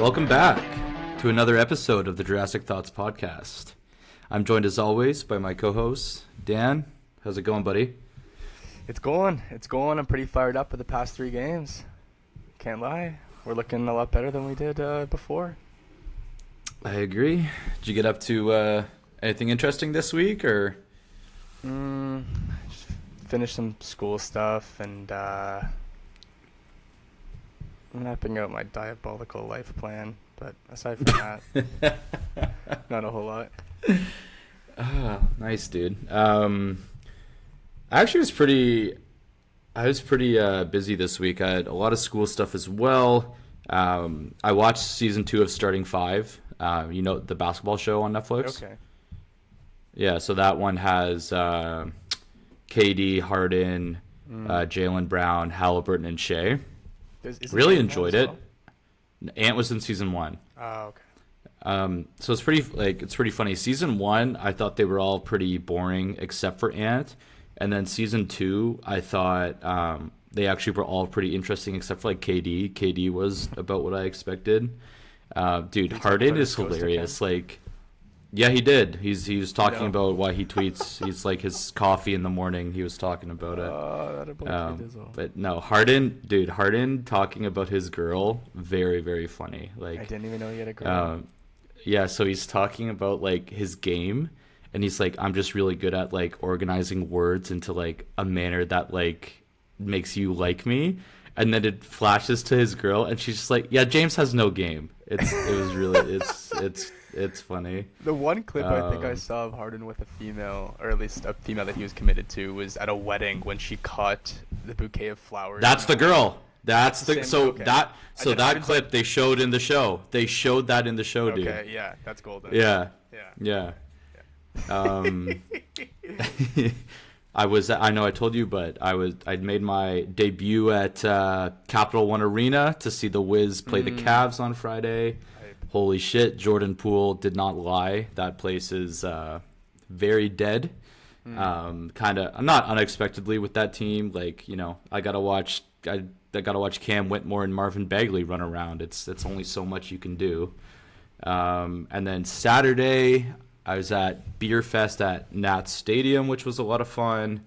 Welcome back to another episode of the Jurassic Thoughts podcast. I'm joined as always by my co-host, Dan. How's it going, buddy? It's going. I'm pretty fired up for the past 3 games. Can't lie. We're looking a lot better than we did before. I agree. Did you get up to anything interesting this week, or? Just finished some school stuff and mapping out my diabolical life plan. But aside from that, not a whole lot. Oh, nice, dude. I actually was pretty busy this week. I had a lot of school stuff as well. I watched season 2 of Starting Five. The basketball show on Netflix. Okay. Yeah, so that one has KD, Harden, Jaylen Brown, Halliburton, and Shea. Really enjoyed it. Ant was in season 1. Oh, okay. So it's pretty funny. Season 1, I thought they were all pretty boring except for Ant, and then season 2, I thought they actually were all pretty interesting except for like KD. KD was about what I expected. Dude, Harden is hilarious. Yeah, he did. He was talking about why he tweets. He's like his coffee in the morning. He was talking about it. But no, Harden talking about his girl, very, very funny. I didn't even know he had a girl. Yeah, so he's talking about like his game, and he's like, I'm just really good at like organizing words into like a manner that like makes you like me. And then it flashes to his girl, and she's just like, yeah, James has no game. It's funny. The one clip I think I saw of Harden with a female, or at least a female that he was committed to, was at a wedding when she caught the bouquet of flowers. That's the girl. That's the that clip they showed in the show. They showed that in the show, dude. Okay, yeah, that's golden. Yeah. I know I told you, but I'd made my debut at Capital One Arena to see the Wiz play the Cavs on Friday. Holy shit, Jordan Poole did not lie. That place is very dead. Kind of not unexpectedly with that team. Like, I gotta watch Cam Whitmore and Marvin Bagley run around. It's only so much you can do. And then Saturday, I was at Beer Fest at Nats Stadium, which was a lot of fun.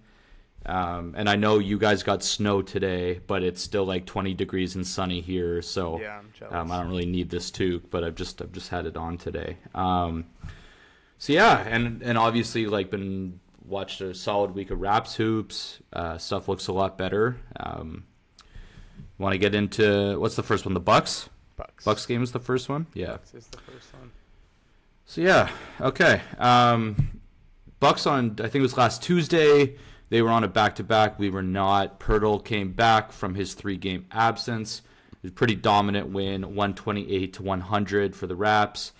And I know you guys got snow today, but it's still like 20 degrees and sunny here. So yeah, I'm jealous. I don't really need this toque, but I've just had it on today. So yeah, and obviously watched a solid week of Raps hoops. Stuff looks a lot better. Want to get into what's the first one? The Bucks. Bucks game is the first one. Yeah. Bucks is the first one. So yeah, okay. Bucks on, I think it was last Tuesday. They were on a back-to-back. We were not. Pirtle came back from his 3-game absence. It was a pretty dominant win, 128-100 for the Raps.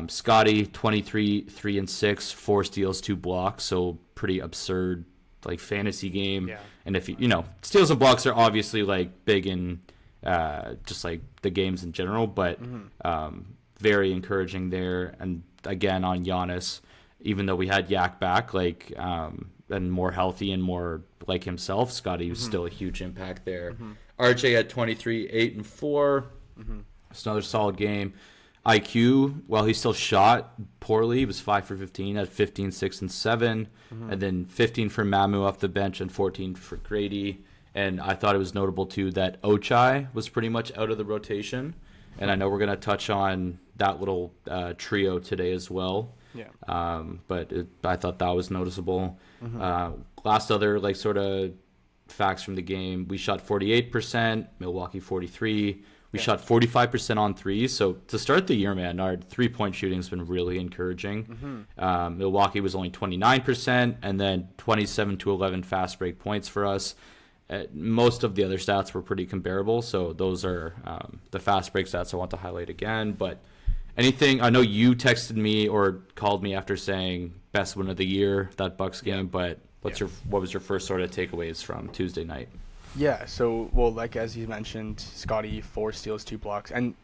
Scotty, 23, 3-6, 4 steals, 2 blocks. So pretty absurd, fantasy game. Yeah. And if steals and blocks are obviously big in just the games in general, but very encouraging there. And again on Giannis, even though we had Yak back, and more healthy and more like himself, Scotty was still a huge impact there. RJ had 23, 8 and 4. It's another solid game. IQ, while he still shot poorly, he was 5 for 15 at 15, 6 and 7, and then 15 for Mamu off the bench and 14 for Grady. And I thought it was notable too that Ochai was pretty much out of the rotation. And I know we're going to touch on that little trio today as well. Yeah. But I thought that was noticeable. Last other sort of facts from the game: we shot 48%, Milwaukee 43%. We shot 45% on threes. So to start the year, man, our 3-point shooting has been really encouraging. Milwaukee was only 29%, and then 27 to 11 fast break points for us. Most of the other stats were pretty comparable, so those are the fast break stats I want to highlight again. But anything, I know you texted me or called me after saying best win of the year, that Bucks game, but what was your first sort of takeaways from Tuesday night? Yeah, so, as you mentioned, Scotty, 4 steals, 2 blocks, and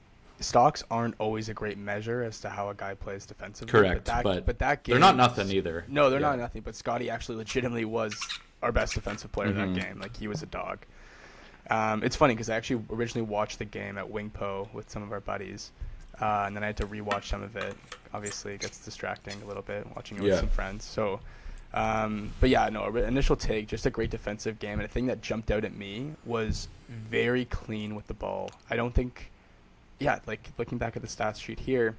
stocks aren't always a great measure as to how a guy plays defensively. Correct, but that game, they're not nothing either. No, they're not nothing, but Scotty actually legitimately was our best defensive player that game. He was a dog. It's funny because I actually originally watched the game at Wingpo with some of our buddies, and then I had to rewatch some of it. Obviously, it gets distracting a little bit watching it with some friends. So, but yeah, no, initial take, just a great defensive game. And a thing that jumped out at me was very clean with the ball. I don't think, yeah, like looking back at the stats sheet here,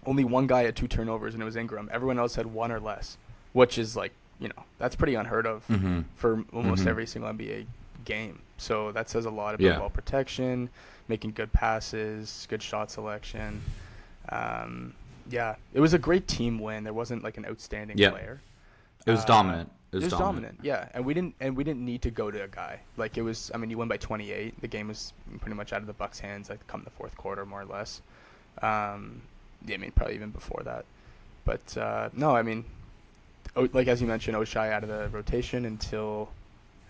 only one guy had 2 turnovers, and it was Ingram. Everyone else had 1 or less, which is like, that's pretty unheard of for almost every single NBA game. So that says a lot about ball protection, making good passes, good shot selection. It was a great team win. There wasn't like an outstanding player. It was dominant. It was dominant. Yeah, and we didn't need to go to a guy. Like it was. I mean, you won by 28. The game was pretty much out of the Bucks' hands. Like come the fourth quarter, more or less. I mean, probably even before that. But no, I mean, like as you mentioned, Oshai out of the rotation until,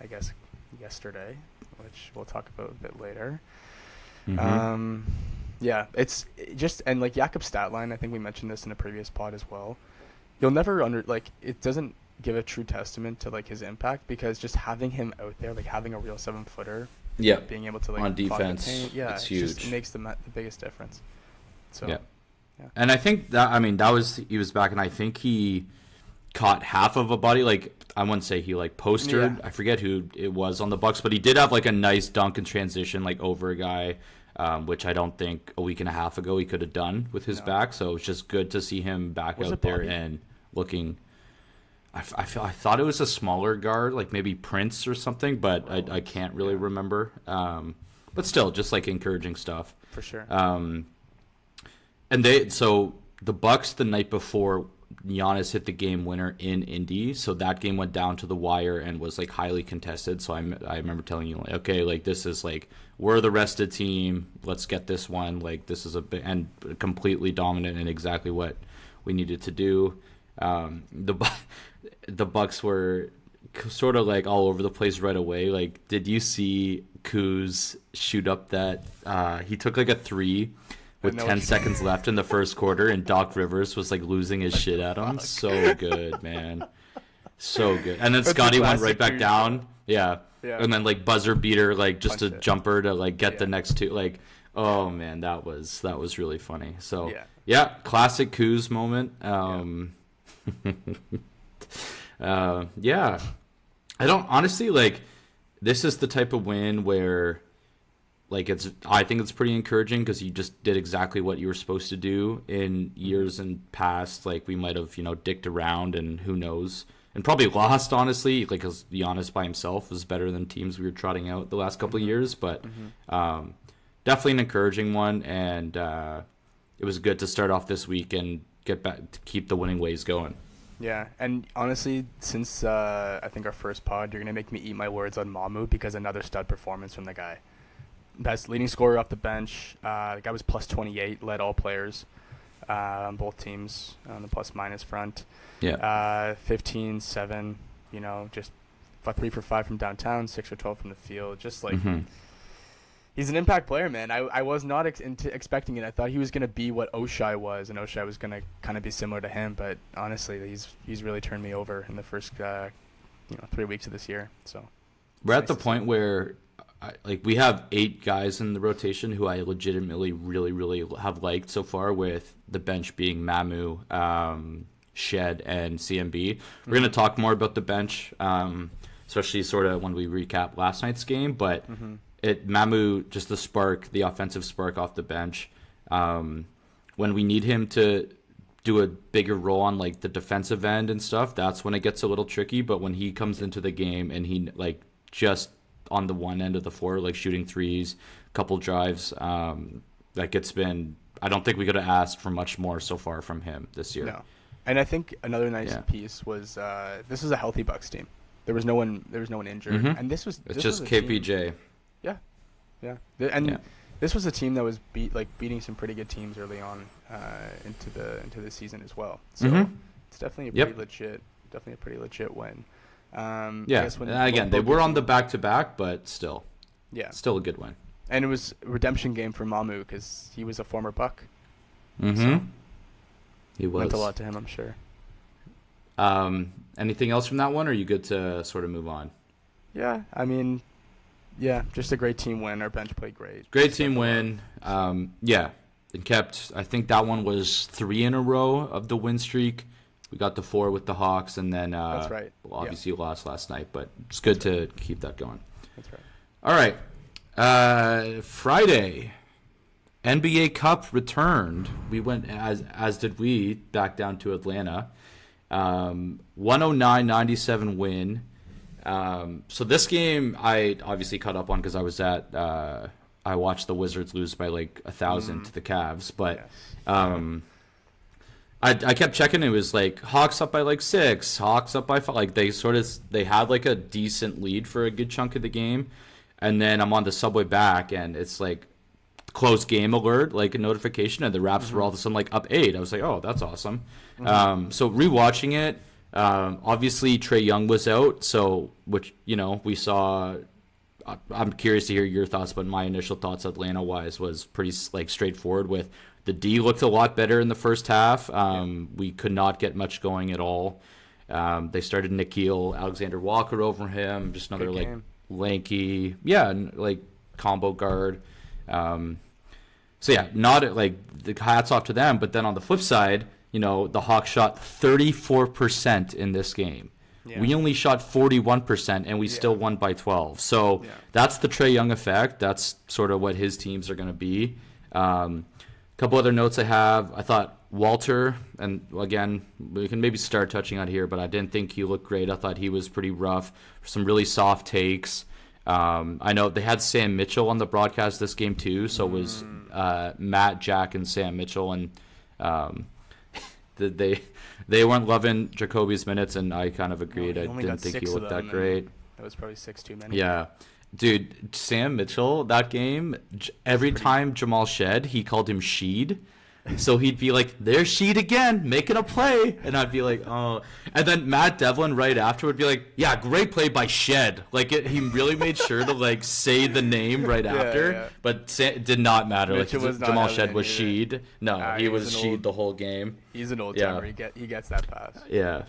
I guess, yesterday, which we'll talk about a bit later. Yeah, it's just, and like Jakob's stat line, I think we mentioned this in a previous pod as well. You'll never it doesn't give a true testament to like his impact, because just having him out there, like having a real 7-footer, being able to like on defense, it's huge. Just, it makes the biggest difference. So yeah. And I think that, I mean, he was back, and I think he caught half of a body. Like, I wouldn't say he like postered. I forget who it was on the Bucks, but he did have like a nice dunk and transition, like over a guy, which I don't think a week and a half ago he could have done with his back. So it's just good to see him back out there and looking. I thought it was a smaller guard, like maybe Prince or something, but I can't really remember. But still, just like encouraging stuff for sure. And the Bucks the night before, Giannis hit the game winner in Indy, so that game went down to the wire and was like highly contested. So I remember telling you, like, okay, like this is like, we're the rested team, let's get this one. Like this is and completely dominant and exactly what we needed to do. The Bucks were sort of like all over the place right away. Like, did you see Kuz shoot up that he took like a 3 with 10 seconds left in the first quarter, and Doc Rivers was like losing his shit at him? So good, man. So good. And then Scotty went right back down. Yeah. And then like buzzer beater, like just a jumper to like get the next 2. Like, oh man, that was really funny. So yeah, classic Kuz moment. Yeah. I don't honestly, like, this is the type of win where, like, I think it's pretty encouraging because you just did exactly what you were supposed to do. In years and past, like, we might have, dicked around and who knows, and probably lost, honestly, like, because Giannis by himself was better than teams we were trotting out the last couple of years. But definitely an encouraging one, and it was good to start off this week and get back to keep the winning ways going. Yeah, and honestly, since I think our first pod, you're going to make me eat my words on Mamu, because another stud performance from the guy. Best leading scorer off the bench. The guy was plus 28, led all players on both teams on the plus-minus front. Yeah. 15, 7, just 3 for 5 from downtown, 6 for 12 from the field. Just like, he's an impact player, man. I was not expecting it. I thought he was going to be what Oshai was, and Oshai was going to kind of be similar to him. But honestly, he's really turned me over in the first 3 weeks of this year. So we're at the point where, we have 8 guys in the rotation who I legitimately really, really have liked so far, with the bench being Mamu, Shed, and CMB. We're going to talk more about the bench, especially sort of when we recap last night's game. But Mamu, just the offensive spark off the bench. When we need him to do a bigger role on like the defensive end and stuff, that's when it gets a little tricky. But when he comes into the game and he like just on the one end of the floor, like shooting threes, couple drives, like it's been, I don't think we could have asked for much more so far from him this year. No. And I think another nice piece was this was a healthy Bucks team. There was no one injured, and this was just KPJ. This was a team that was beating some pretty good teams early on into the season as well. So it's definitely a pretty legit win. Again, they were on the back-to-back, but still a good win. And it was a redemption game for Mamu because he was a former Buck. So he was. Meant a lot to him, I'm sure. Anything else from that one, or are you good to sort of move on? Yeah, I mean, Yeah, just a great team win. Our bench played great. Great team win. Yeah, it kept. I think that one was 3 in a row of the win streak. We got the 4 with the Hawks, and then that's right. Obviously lost last night, but it's good to keep that going. That's right. All right, Friday, NBA Cup returned. We went as did we back down to Atlanta. 109-97 win. So this game I obviously caught up on because I was at I watched the Wizards lose by like 1,000 to the Cavs, but yes. I kept checking. It was like Hawks up by like 6, Hawks up by 5. Like they had like a decent lead for a good chunk of the game, and then I'm on the subway back and it's like close game alert, like a notification, and the Raps were all of a sudden like up 8. I was like, oh, that's awesome. So rewatching it. Obviously Trae Young was out, so which we saw. I'm curious to hear your thoughts, but my initial thoughts Atlanta wise was pretty like straightforward. With the D looked a lot better in the first half. We could not get much going at all. They started Nickeil Alexander-Walker over him, just another like lanky, like combo guard. So yeah, not like the hats off to them. But then on the flip side, the Hawks shot 34% in this game. Yeah. We only shot 41%, and we still won by 12. So that's the Trae Young effect. That's sort of what his teams are going to be. A couple other notes I have. I thought Walter, and again, we can maybe start touching on here, but I didn't think he looked great. I thought he was pretty rough. Some really soft takes. I know they had Sam Mitchell on the broadcast this game too, so it was Matt, Jack, and Sam Mitchell, and they weren't loving Jacoby's minutes, and I kind of agreed. I didn't think he looked that great. That was probably 6 too many. Yeah. Dude, Sam Mitchell, that game, every time Jamal shed, he called him Sheed. So he'd be like, there's Sheed again, making a play. And I'd be like, oh. And then Matt Devlin right after would be like, yeah, great play by Shed. Like, he really made sure to, like, say the name right after. Yeah. But it did not matter. Like, Jamal Shed was Sheed. No, he was Sheed the whole game. He's an old timer. He gets that pass. Yeah.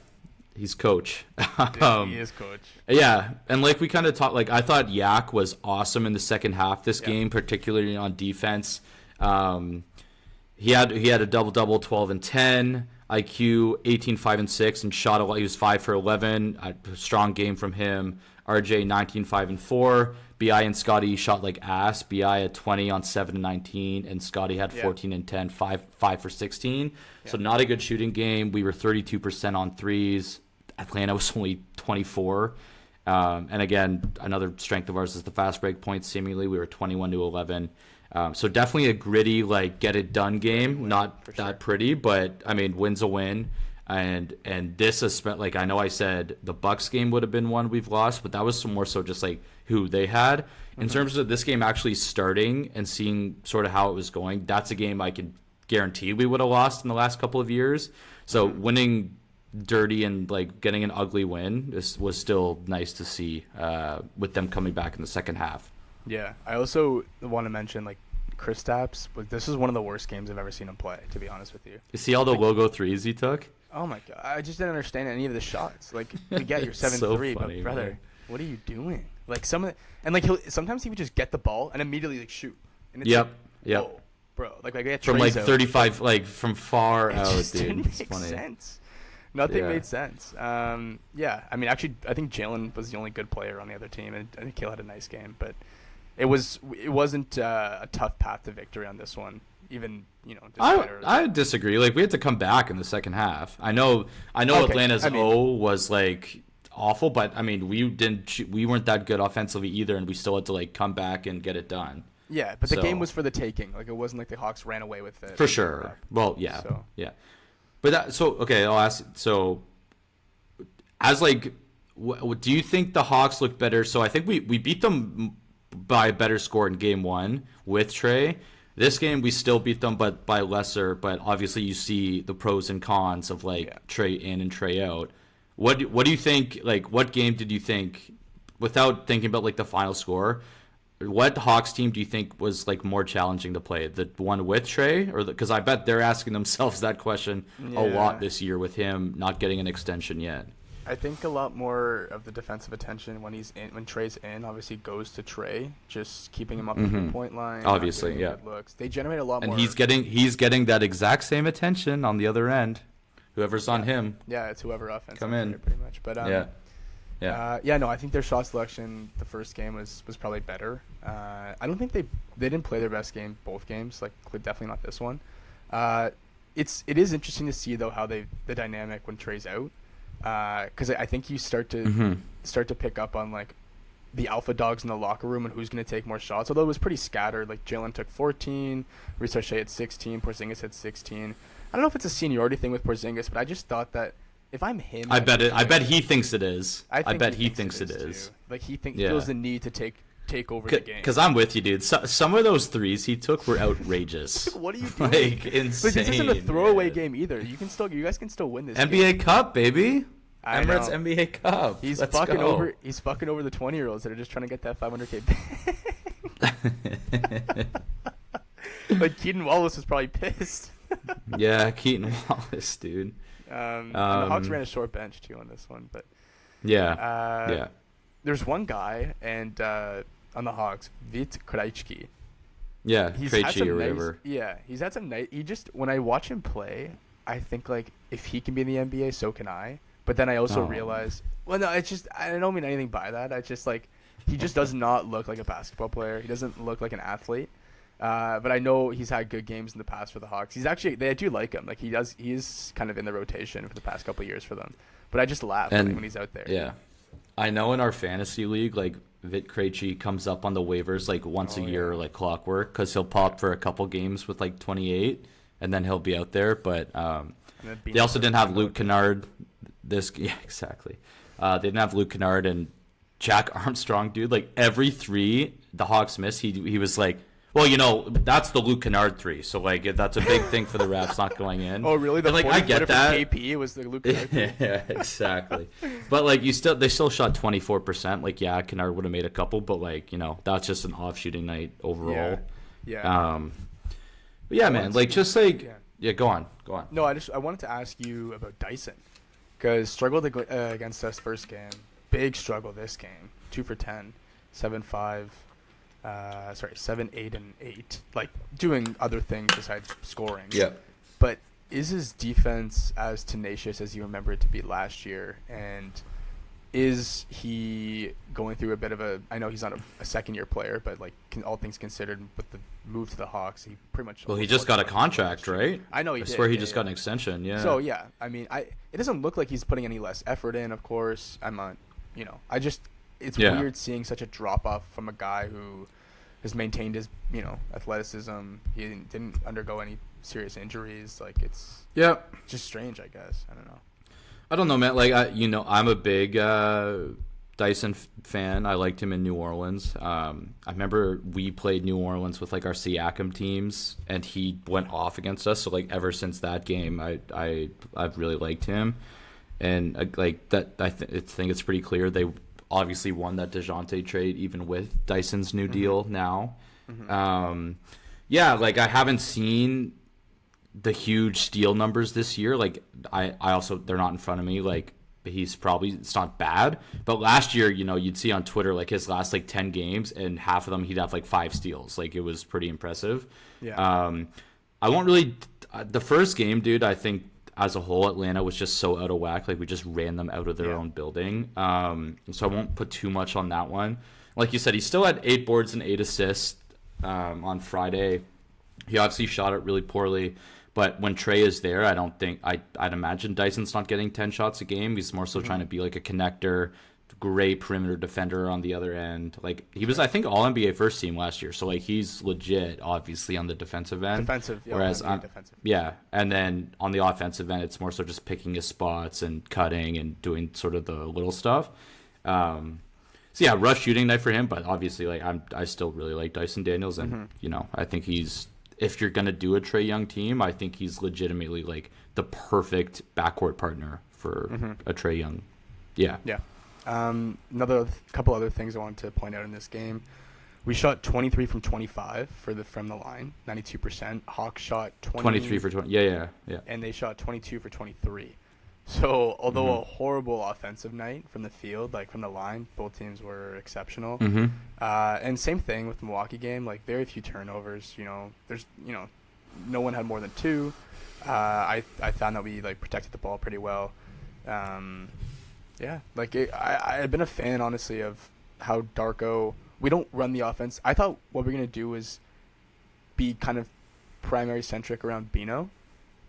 He's coach. Dude, he is coach. Yeah, and like we kind of talked, like I thought Yak was awesome in the second half this game, particularly on defense. He had a double-double, 12 and 10, IQ 18, 5 and 6, and shot a lot. He was 5 for 11. A strong game from him. RJ 19, 5 and 4. BI and Scotty shot like ass. BI had 20 on 7 and 19, and Scotty had 14 and 10, 5 for 16. So not a good shooting game. We were 32% on threes. Atlanta was only 24. And again, another strength of ours is the fast break points. Seemingly, we were 21-11. So definitely a gritty, like get it done game. Not that pretty, but I mean, win's a win. And this is like I know I said the Bucks game would have been one we've lost, but that was more so just like who they had. In terms of this game actually starting and seeing sort of how it was going, that's a game I could guarantee we would have lost in the last couple of years. So winning dirty and like getting an ugly win was still nice to see with them coming back in the second half. Yeah, I also want to mention like Kristaps. This is one of the worst games I've ever seen him play, to be honest with you. You see all the logo threes he took? Oh my god, I just didn't understand any of the shots. Like, we get your 7-3, but brother, man, what are you doing? Like sometimes he would just get the ball and immediately like shoot. And it's yep. Whoa, bro. Like I get from like 35, like from far out, dude. Didn't make sense. Nothing made sense. Yeah, I mean, actually, I think Jalen was the only good player on the other team, and I think Kale had a nice game, but it wasn't a tough path to victory on this one. Even I disagree. Like we had to come back in the second half. I know Atlanta's was like awful, but I mean we weren't that good offensively either, and we still had to like come back and get it done. Yeah, but the game was for the taking. Like it wasn't like the Hawks ran away with it. For sure. Well, yeah, yeah. But okay, I'll ask. So, as like, do you think the Hawks look better? So I think we beat them by a better score in game 1 with Trae. This game we still beat them, but by lesser. But obviously you see the pros and cons of like Trae in and Trae out. What do you think? Like, what game did you think, without thinking about like the final score? What Hawks team do you think was like more challenging to play? The one with Trae, or because I bet they're asking themselves that question a lot this year with him not getting an extension yet. I think a lot more of the defensive attention when Trey's in, obviously goes to Trey, just keeping him up the 3-point line. Obviously, yeah. Looks. They generate a lot more. And he's getting that exact same attention on the other end. Whoever's on him. Yeah, it's whoever offense. Come in. Pretty much. But no, I think their shot selection the first game was probably better. I don't think they didn't play their best game both games. Like definitely not this one. It is interesting to see though how the dynamic when Trey's out. Because I think you start to pick up on like the alpha dogs in the locker room and who's going to take more shots. Although it was pretty scattered. Like Jalen took 14, Ricochet had 16, Porzingis had 16. I don't know if it's a seniority thing with Porzingis, but I just thought that if I'm him, I bet he thinks it is. I bet he thinks it is. Too. Like he feels the need to take over the game. Because I'm with you, dude. Some of those threes he took were outrageous. What are you doing? Like insane. But this isn't a throwaway game either. You guys can still win this NBA game. Cup, baby. Emirates NBA Cup. He's fucking over the 20-year-olds that are just trying to get that $500K. But Keaton Wallace was probably pissed. Yeah, Keaton Wallace, dude. And the Hawks ran a short bench too on this one, but yeah. There's one guy and on the Hawks, Vit Krejci. Yeah, Krejci or whatever. He's had some night. When I watch him play, I think like if he can be in the NBA, so can I. But then I also realize, well, no, it's just I don't mean anything by that. I just like he just does not look like a basketball player. He doesn't look like an athlete. But I know he's had good games in the past for the Hawks. They do like him. Like he is kind of in the rotation for the past couple of years for them. But I just laugh when he's out there. Yeah. I know in our fantasy league, like Vit Krejci comes up on the waivers like once a year, like clockwork, because he'll pop for a couple games with like 28, and then he'll be out there. But they also didn't have Luke Kennard. Exactly. They didn't have Luke Kennard and Jack Armstrong, dude. Like every three the Hawks missed, he was like, well, that's the Luke Kennard 3. So like if that's a big thing for the refs not going in. Oh, really? Like I get that. KP was the Luke Kennard 3. Yeah, exactly. But like they still shot 24%. Like Kennard would have made a couple, but like that's just an off shooting night overall. Yeah. But yeah, man. Like just like go on. No, I wanted to ask you about Dyson, because struggled against us first game. Big struggle this game. 2 for 10, 7-5. 7, 8, and 8. Like doing other things besides scoring. Yeah. But is his defense as tenacious as you remember it to be last year? And is he going through a bit of a? I know he's not a second-year player, but like all things considered, with the move to the Hawks, he pretty much. Well, he just got a contract, right? I know. I swear he just got an extension. Yeah. So yeah, I mean, it doesn't look like he's putting any less effort in. Of course, I'm not. It's weird seeing such a drop off from a guy who has maintained his, athleticism. He didn't undergo any serious injuries. Like it's just strange, I guess. I don't know. I don't know, man. Like I'm a big Dyson fan. I liked him in New Orleans. I remember we played New Orleans with like our Siakam teams, and he went off against us. So like ever since that game, I've really liked him, and like that I think it's pretty clear they obviously won that DeJounte trade even with Dyson's new deal now. Like I haven't seen the huge steal numbers this year. Like I also, they're not in front of me. Like it's not bad, but last year, you'd see on Twitter, like his last like 10 games and half of them, he'd have like 5 steals. Like it was pretty impressive. Yeah. I won't really, the first game, dude, I think as a whole, Atlanta was just so out of whack. Like we just ran them out of their own building. So I won't put too much on that one. Like you said, he still had 8 boards and 8 assists on Friday. He obviously shot it really poorly, but when Trey is there, I don't think I'd imagine Dyson's not getting 10 shots a game. He's more so trying to be like a connector, great perimeter defender on the other end. Like he was, I think, all NBA first team last year. So like he's legit, obviously, on the defensive end. Whereas and then on the offensive end, it's more so just picking his spots and cutting and doing sort of the little stuff. So yeah, rough shooting night for him, but obviously, like I still really like Dyson Daniels, and I think he's, if you're gonna do a Trae Young team, I think he's legitimately like the perfect backcourt partner for a Trae Young. Yeah. Yeah. Another couple other things I wanted to point out in this game. We shot 23 from 25 from the line, 92%. Hawks shot 23 for 20. Yeah. And they shot 22 for 23. So although a horrible offensive night from the field, like from the line, both teams were exceptional. And same thing with the Milwaukee game, like very few turnovers. No one had more than two. I found that we like protected the ball pretty well. I've been a fan honestly of how Darko. We don't run the offense. I thought what we're gonna do was be kind of primary centric around Bino,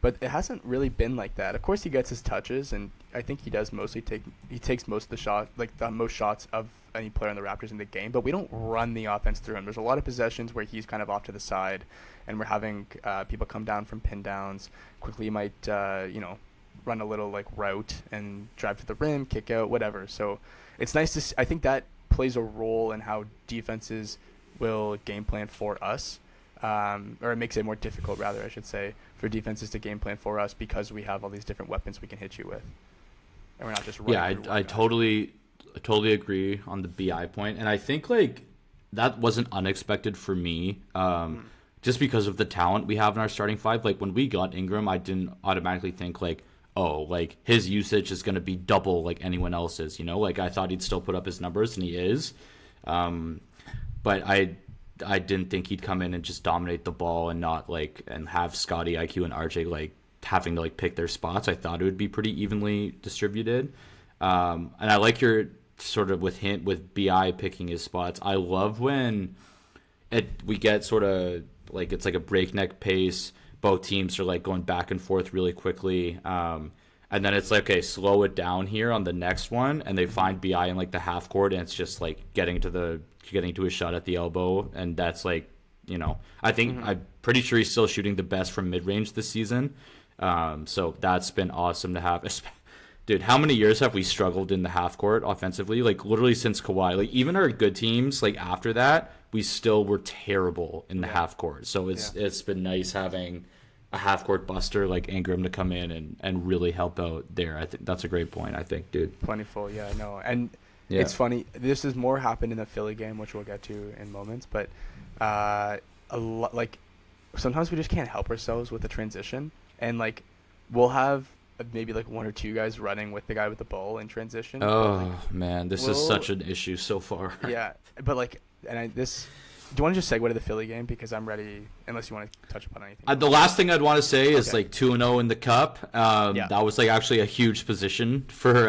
but it hasn't really been like that. Of course, he gets his touches, and I think he does takes most of the shot, like the most shots of any player on the Raptors in the game. But we don't run the offense through him. There's a lot of possessions where he's kind of off to the side, and we're having people come down from pin downs. Quickly, he might run a little like route and drive to the rim, kick out, whatever. So it's nice to see. I think that plays a role in how defenses will game plan for us. Or it makes it more difficult, rather, I should say, for defenses to game plan for us because we have all these different weapons we can hit you with, and we're not just running. Yeah, I totally agree on the BI point, and I think like that wasn't unexpected for me, just because of the talent we have in our starting five. Like when we got Ingram, I didn't automatically think like, oh, like his usage is going to be double like anyone else's. Like I thought he'd still put up his numbers, and he is, but I didn't think he'd come in and just dominate the ball and not and have Scotty, IQ, and RJ like having to like pick their spots. I thought it would be pretty evenly distributed. And I like your sort of with BI picking his spots. I love when we get sort of like it's like a breakneck pace. Both teams are like going back and forth really quickly. And then it's like, okay, slow it down here on the next one, and they find BI in like the half court, and it's just like getting to a shot at the elbow, and that's like, I think I'm pretty sure he's still shooting the best from mid range this season. So that's been awesome to have. Dude, how many years have we struggled in the half court offensively? Like literally since Kawhi. Like even our good teams, like after that, we still were terrible in the half court. So it's been nice having a half court buster like Ingram to come in and really help out there. I think that's a great point. I think, dude. Plentiful, yeah, I know. And it's funny. This is more happened in the Philly game, which we'll get to in moments. But like sometimes we just can't help ourselves with the transition, and like we'll have maybe like one or two guys running with the guy with the ball in transition. Oh man, this is such an issue so far. Yeah, but like, do you want to just segue to the Philly game, because I'm ready, unless you want to touch upon anything? The last thing I'd want to say is like 2-0 in the cup. That was like actually a huge position for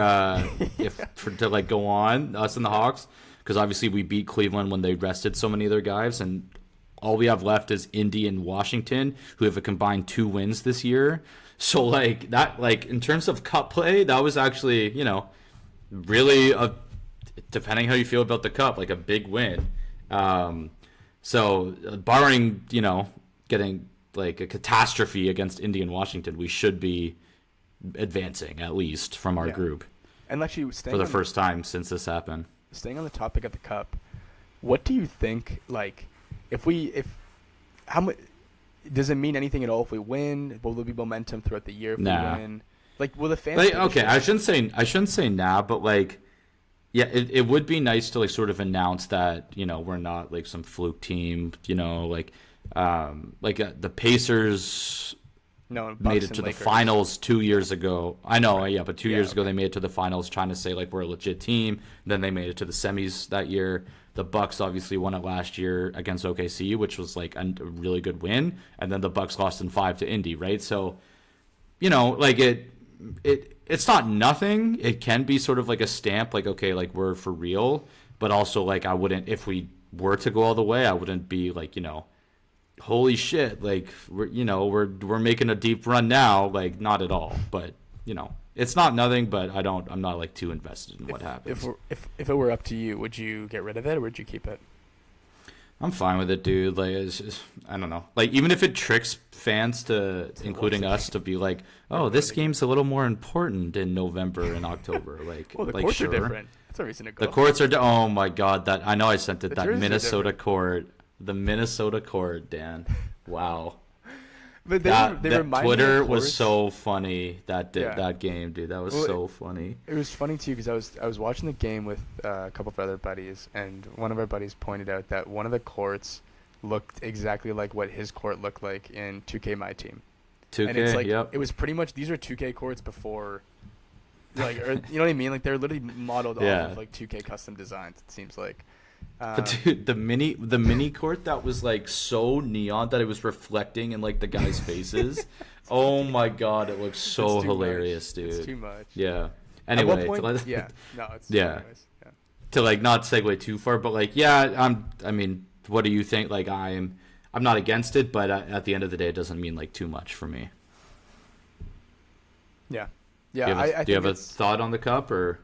to like go on us and the Hawks, because obviously we beat Cleveland when they rested so many of their guys, and all we have left is Indy and Washington, who have a combined 2 wins this year. So like that, like in terms of cup play, that was actually really depending how you feel about the cup, like a big win. So barring, getting like a catastrophe against Indy and Washington, we should be advancing at least from our group. And actually for the first time since this happened. Staying on the topic of the cup, what do you think, like, how much does it mean anything at all if we win? Will there be momentum throughout the year if we win? Like, will the fans? Like, okay, I shouldn't say nah, but like, yeah, it would be nice to like sort of announce that we're not like some fluke team. The Pacers made it to the finals 2 years ago. I know, right. But 2 years ago they made it to the finals, trying to say like we're a legit team. Then they made it to the semis that year. The Bucks obviously won it last year against OKC, which was like a really good win. And then the Bucks lost in 5 to Indy, right? So, like it's not nothing. It can be sort of like a stamp, like, okay, like we're for real. But also, like, I wouldn't, if we were to go all the way, I wouldn't be like, holy shit, like we're making a deep run now. Like, not at all. But it's not nothing. But I'm not like too invested in what happens. If it were up to you, would you get rid of it or would you keep it? I'm fine with it, dude. Like, it's just, I don't know. Like, even if it tricks fans including us, to be like, oh, this game's a little more important in November and October. Like, well, the courts are different. That's a reason to go. The courts are. Oh my God, I know I sent it. That Minnesota court, the Minnesota court, Dan. Wow. But that Twitter was so funny. That game, dude. That was so funny. It was funny too because I was watching the game with a couple of other buddies, and one of our buddies pointed out that one of the courts looked exactly like what his court looked like in 2K My Team. 2K, and it's like, yep. It was pretty much, these are 2K courts before like, or, you know what I mean? Like they're literally modeled off of like 2K custom designs. It seems like. But dude, the mini court that was like so neon that it was reflecting in like the guys' faces. Oh my god, it looks so hilarious, dude. It's too much. Yeah. Anyway, yeah. No, it's yeah. To like not segue too far, but like I mean, what do you think? Like I'm not against it, but at the end of the day, it doesn't mean like too much for me. Yeah. Yeah. Do you have a thought on the cup or?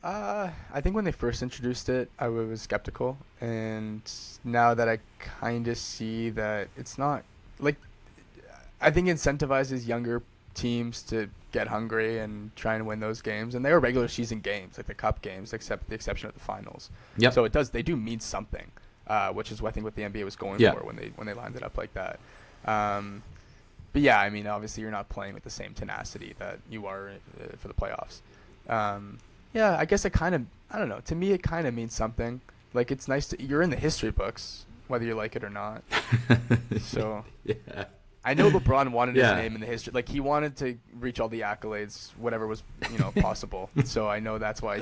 I think when they first introduced it, I was skeptical, and now that I kind of see that it's not like, I think it incentivizes younger teams to get hungry and try and win those games, and they are regular season games, like the cup games, except the exception of the finals. Yeah. So they do mean something, which is I think what the NBA was going for when they lined it up like that. But yeah, I mean, obviously you're not playing with the same tenacity that you are for the playoffs. Yeah, I guess I don't know. To me, it kind of means something. Like, it's nice you're in the history books, whether you like it or not. So, yeah. I know LeBron wanted his name in the history. Like, he wanted to reach all the accolades, whatever was, possible. So, I know that's why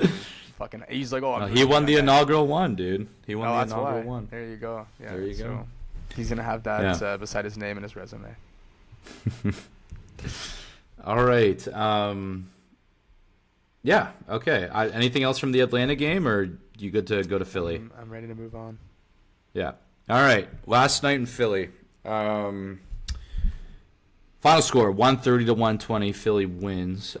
he's like, oh, he won the inaugural one, dude. He won the inaugural one. There you go. Yeah, there you go. He's going to have that beside his name and his resume. All right. Yeah. Okay. Anything else from the Atlanta game, or you good to go to Philly? I'm ready to move on. Yeah. All right. Last night in Philly. Final score 130-120. Philly wins.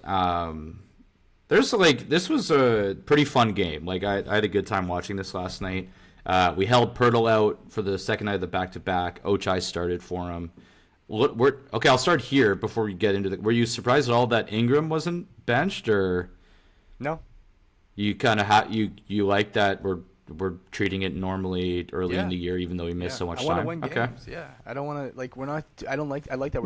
This was a pretty fun game. Like I had a good time watching this last night. We held Pirtle out for the second night of the back-to-back. Ochai started for him. Okay, I'll start here before we get into the. Were you surprised at all that Ingram wasn't benched, or? No. You kind of you like that we're treating it normally early in the year, even though we missed so much time. I want to win games. Yeah, I don't want to I like that we're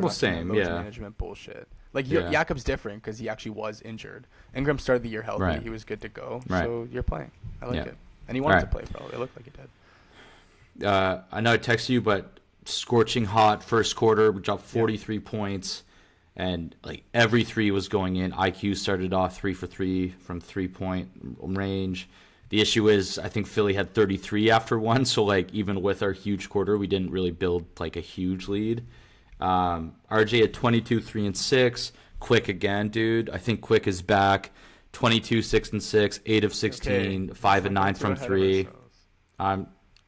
not doing load management bullshit. Like Jakob's different because he actually was injured. Ingram started the year healthy. Right. He was good to go. Right. So you're playing. I like it, and he wanted to play. Probably it looked like he did. I know I texted you, but scorching hot first quarter. We dropped 43 points. And like every three was going in. IQ started off 3 for 3 from 3-point range. The issue is I think Philly had 33 after one. So like even with our huge quarter, we didn't really build like a huge lead. RJ had 22, 3 and 6. Quick again, dude. I think Quick is back. 22, 6 and 6, 8 of 16, 5 and 9 from 3.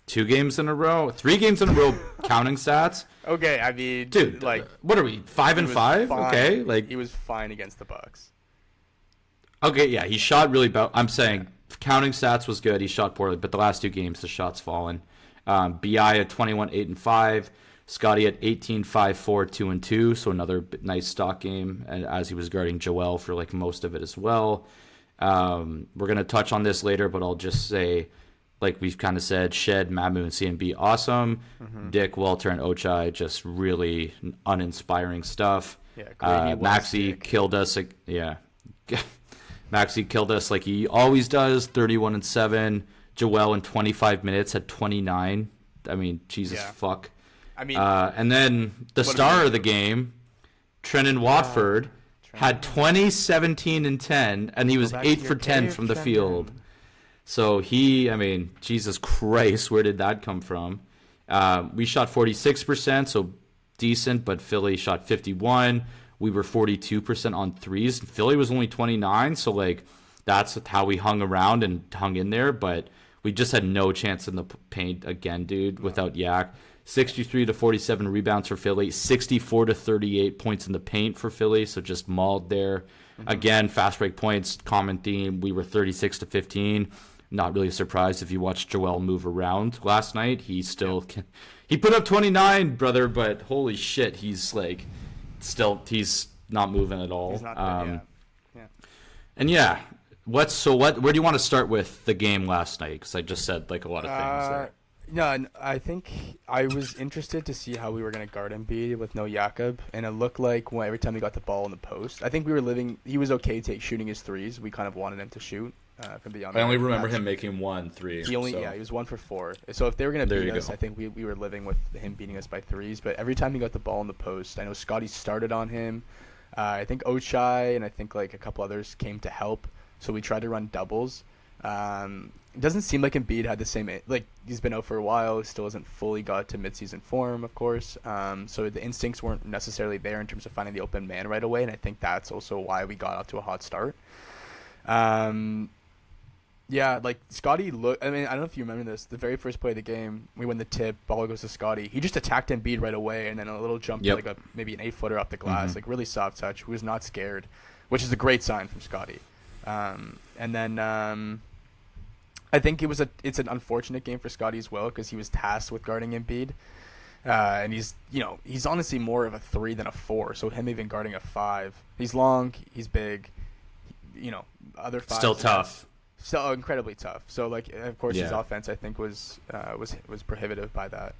2 games in a row, 3 games in a row, counting stats. Okay, I mean, dude, like, what are we, 5 and 5? Okay, like he was fine against the Bucks. Okay, yeah, he shot really. I'm saying counting stats was good. He shot poorly, but the last 2 games, the shots fallen. Bi at 21, 8 and 5. Scotty at 18, 5, 4, 2 and 2. So another nice stock game, and as he was guarding Joel for like most of it as well. We're gonna touch on this later, but I'll just say, like we've kind of said, Shed, Mamu, and CNB, awesome. Mm-hmm. Dick, Walter, and Ochai, just really uninspiring stuff. Yeah, Maxi killed us. Maxi killed us like he always does, 31 and 7. Joel in 25 minutes had 29. I mean, Jesus fuck. I mean, and then the star of the game, Trenton Watford, had 20, 17, and 10, and he was 8 for 10 from the field. So Jesus Christ, where did that come from? We shot 46%, so decent, but Philly shot 51. We were 42% on threes. Philly was only 29, so like that's how we hung around and hung in there, but we just had no chance in the paint again, dude, without Yak. 63 to 47 rebounds for Philly, 64 to 38 points in the paint for Philly, so just mauled there. Mm-hmm. Again, fast break points, common theme. We were 36 to 15. Not really surprised if you watched Joel move around last night. He still he put up 29, brother, but holy shit, he's like he's not moving at all. He's not And where do you want to start with the game last night? Because I just said like a lot of things there. No, I think I was interested to see how we were going to guard Embiid with no Jakob, and it looked like every time he got the ball in the post, I think he was okay shooting his threes. We kind of wanted him to shoot from beyond. I only remember him making 1 3. He was 1 for 4. So if they were going to beat us, I think we were living with him beating us by threes. But every time he got the ball in the post, I know Scotty started on him. I think Ochai and I think like a couple others came to help. So we tried to run doubles. It doesn't seem like Embiid had the same, like he's been out for a while, still hasn't fully got to midseason form, of course. So the instincts weren't necessarily there in terms of finding the open man right away, and I think that's also why we got off to a hot start. Yeah, like Scotty look. I mean, I don't know if you remember this. The very first play of the game, we win the tip. Ball goes to Scotty. He just attacked Embiid right away, and then a little jump, like maybe an 8-footer off the glass, like really soft touch. He was not scared, which is a great sign from Scotty. And then I think it's an unfortunate game for Scotty as well because he was tasked with guarding Embiid, and he's honestly more of a 3 than a 4. So him even guarding a 5, he's long, he's big, other 5 still tough. So incredibly tough. So like, of course, his offense I think was prohibitive by that.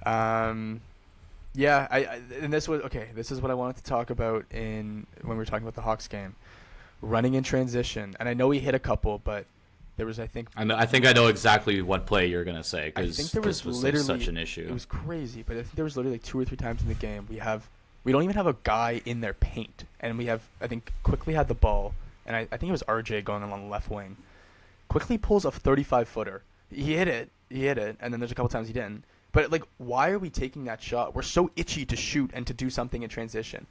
And this was okay. This is what I wanted to talk about when we were talking about the Hawks game, running in transition. And I know he hit a couple, but there was I think I know exactly what play you're gonna say because this was literally such an issue. It was crazy, but I think there was literally like 2 or 3 times in the game we don't even have a guy in their paint, and we have I think quickly had the ball, and I think it was RJ going along the left wing. Quickly pulls a 35-footer. He hit it, and then there's a couple times he didn't. But, like, why are we taking that shot? We're so itchy to shoot and to do something in transition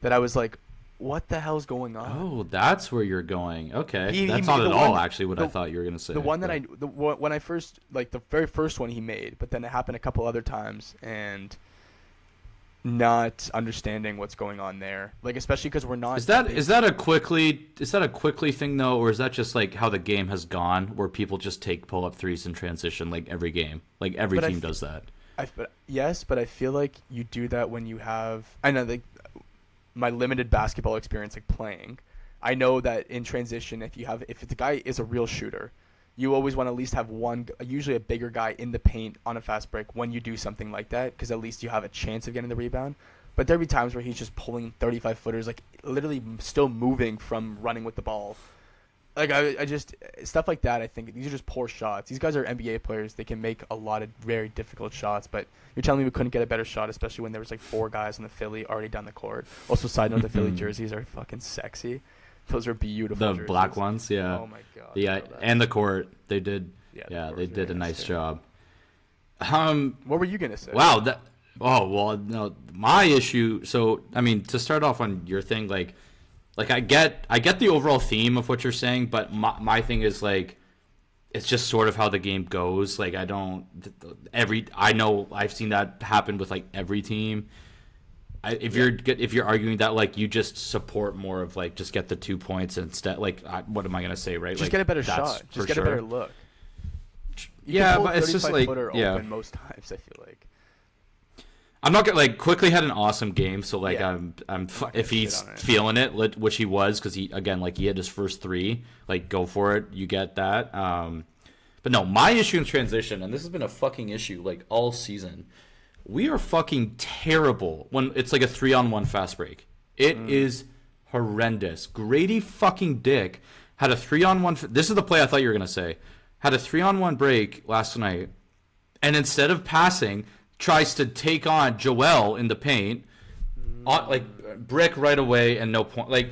that I was like, what the hell's going on? Oh, that's where you're going. Okay. That's not at all actually what I thought you were going to say. The one that when I first, like, the very first one he made, but then it happened a couple other times, and not understanding what's going on there, like especially because we're not. Is that a quickly thing though, or is that just like how the game has gone, where people just take pull up threes in transition like every game, like every team does that? But I feel like you do that when you have. I know like my limited basketball experience, like playing. I know that in transition, if the guy is a real shooter, you always want to at least have one, usually a bigger guy in the paint on a fast break when you do something like that, because at least you have a chance of getting the rebound. But there'll be times where he's just pulling 35-footers, like literally still moving from running with the ball. Like I just stuff like that. I think these are just poor shots. These guys are NBA players. They can make a lot of very difficult shots. But you're telling me we couldn't get a better shot, especially when there was like 4 guys in the Philly already down the court. Also, side note, the Philly jerseys are fucking sexy. Those are beautiful. The jerseys. Black ones, yeah. Oh my god. Yeah, and the court, they did. Yeah, they did a nice job. What were you gonna say? Wow. No. My issue. So, I mean, to start off on your thing, like I get the overall theme of what you're saying, but my thing is like, it's just sort of how the game goes. Like I know I've seen that happen with like every team. If you're arguing that like you just support more of like just get the 2 points instead, like what am I gonna say, right? Just like, get a better shot. Just get a better look. But it's just like open most times. I feel like I'm not gonna like quickly had an awesome game, so like I'm if he's feeling it, which he was, because he had his first 3, like go for it, you get that. But no, my issue in transition, and this has been a fucking issue like all season. We are fucking terrible when it's like a 3-on-1 fast break. It is horrendous. Grady fucking Dick had a 3-on-1. This is the play I thought you were going to say. Had a 3-on-1 break last night, and instead of passing, tries to take on Joel in the paint, like brick right away and no point. Like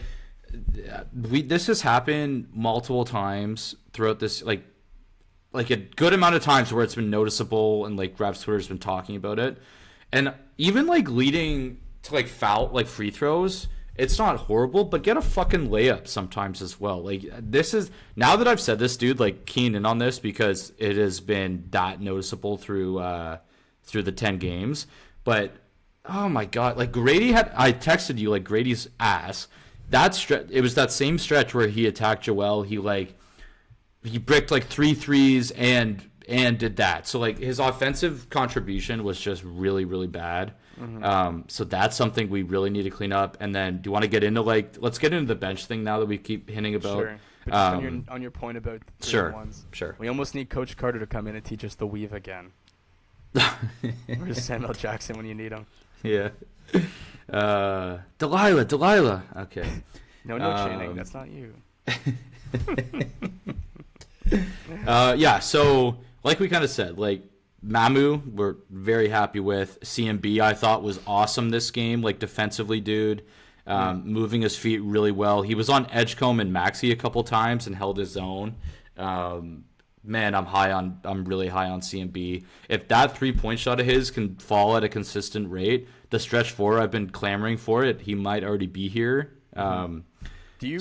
this has happened multiple times throughout this, like a good amount of times where it's been noticeable, and like Raps Twitter's been talking about it, and even like leading to like foul, like free throws. It's not horrible, but get a fucking layup sometimes as well. Like this is, now that I've said this, dude, like keen in on this because it has been that noticeable through the 10 games. But oh my god, like I texted you like Grady's ass. It was that same stretch where he attacked Joel. He bricked like 3 threes and did that. So like his offensive contribution was just really, really bad. Mm-hmm. So that's something we really need to clean up. And then do you want to get into let's get into the bench thing now that we keep hinting about? Sure. But on your point about sure. We almost need Coach Carter to come in and teach us the weave again. Where's Samuel Jackson when you need him? Yeah. Delilah. Okay. No Channing. That's not you. So like we kind of said, like Mamu we're very happy with. CMB I thought was awesome this game, like defensively, dude. moving his feet really well. He was on Edgecombe and Maxey a couple times and held his own. Man, I'm really high on CMB. If that 3-point shot of his can fall at a consistent rate, the stretch 4, I've been clamoring for it. He might already be here. Do you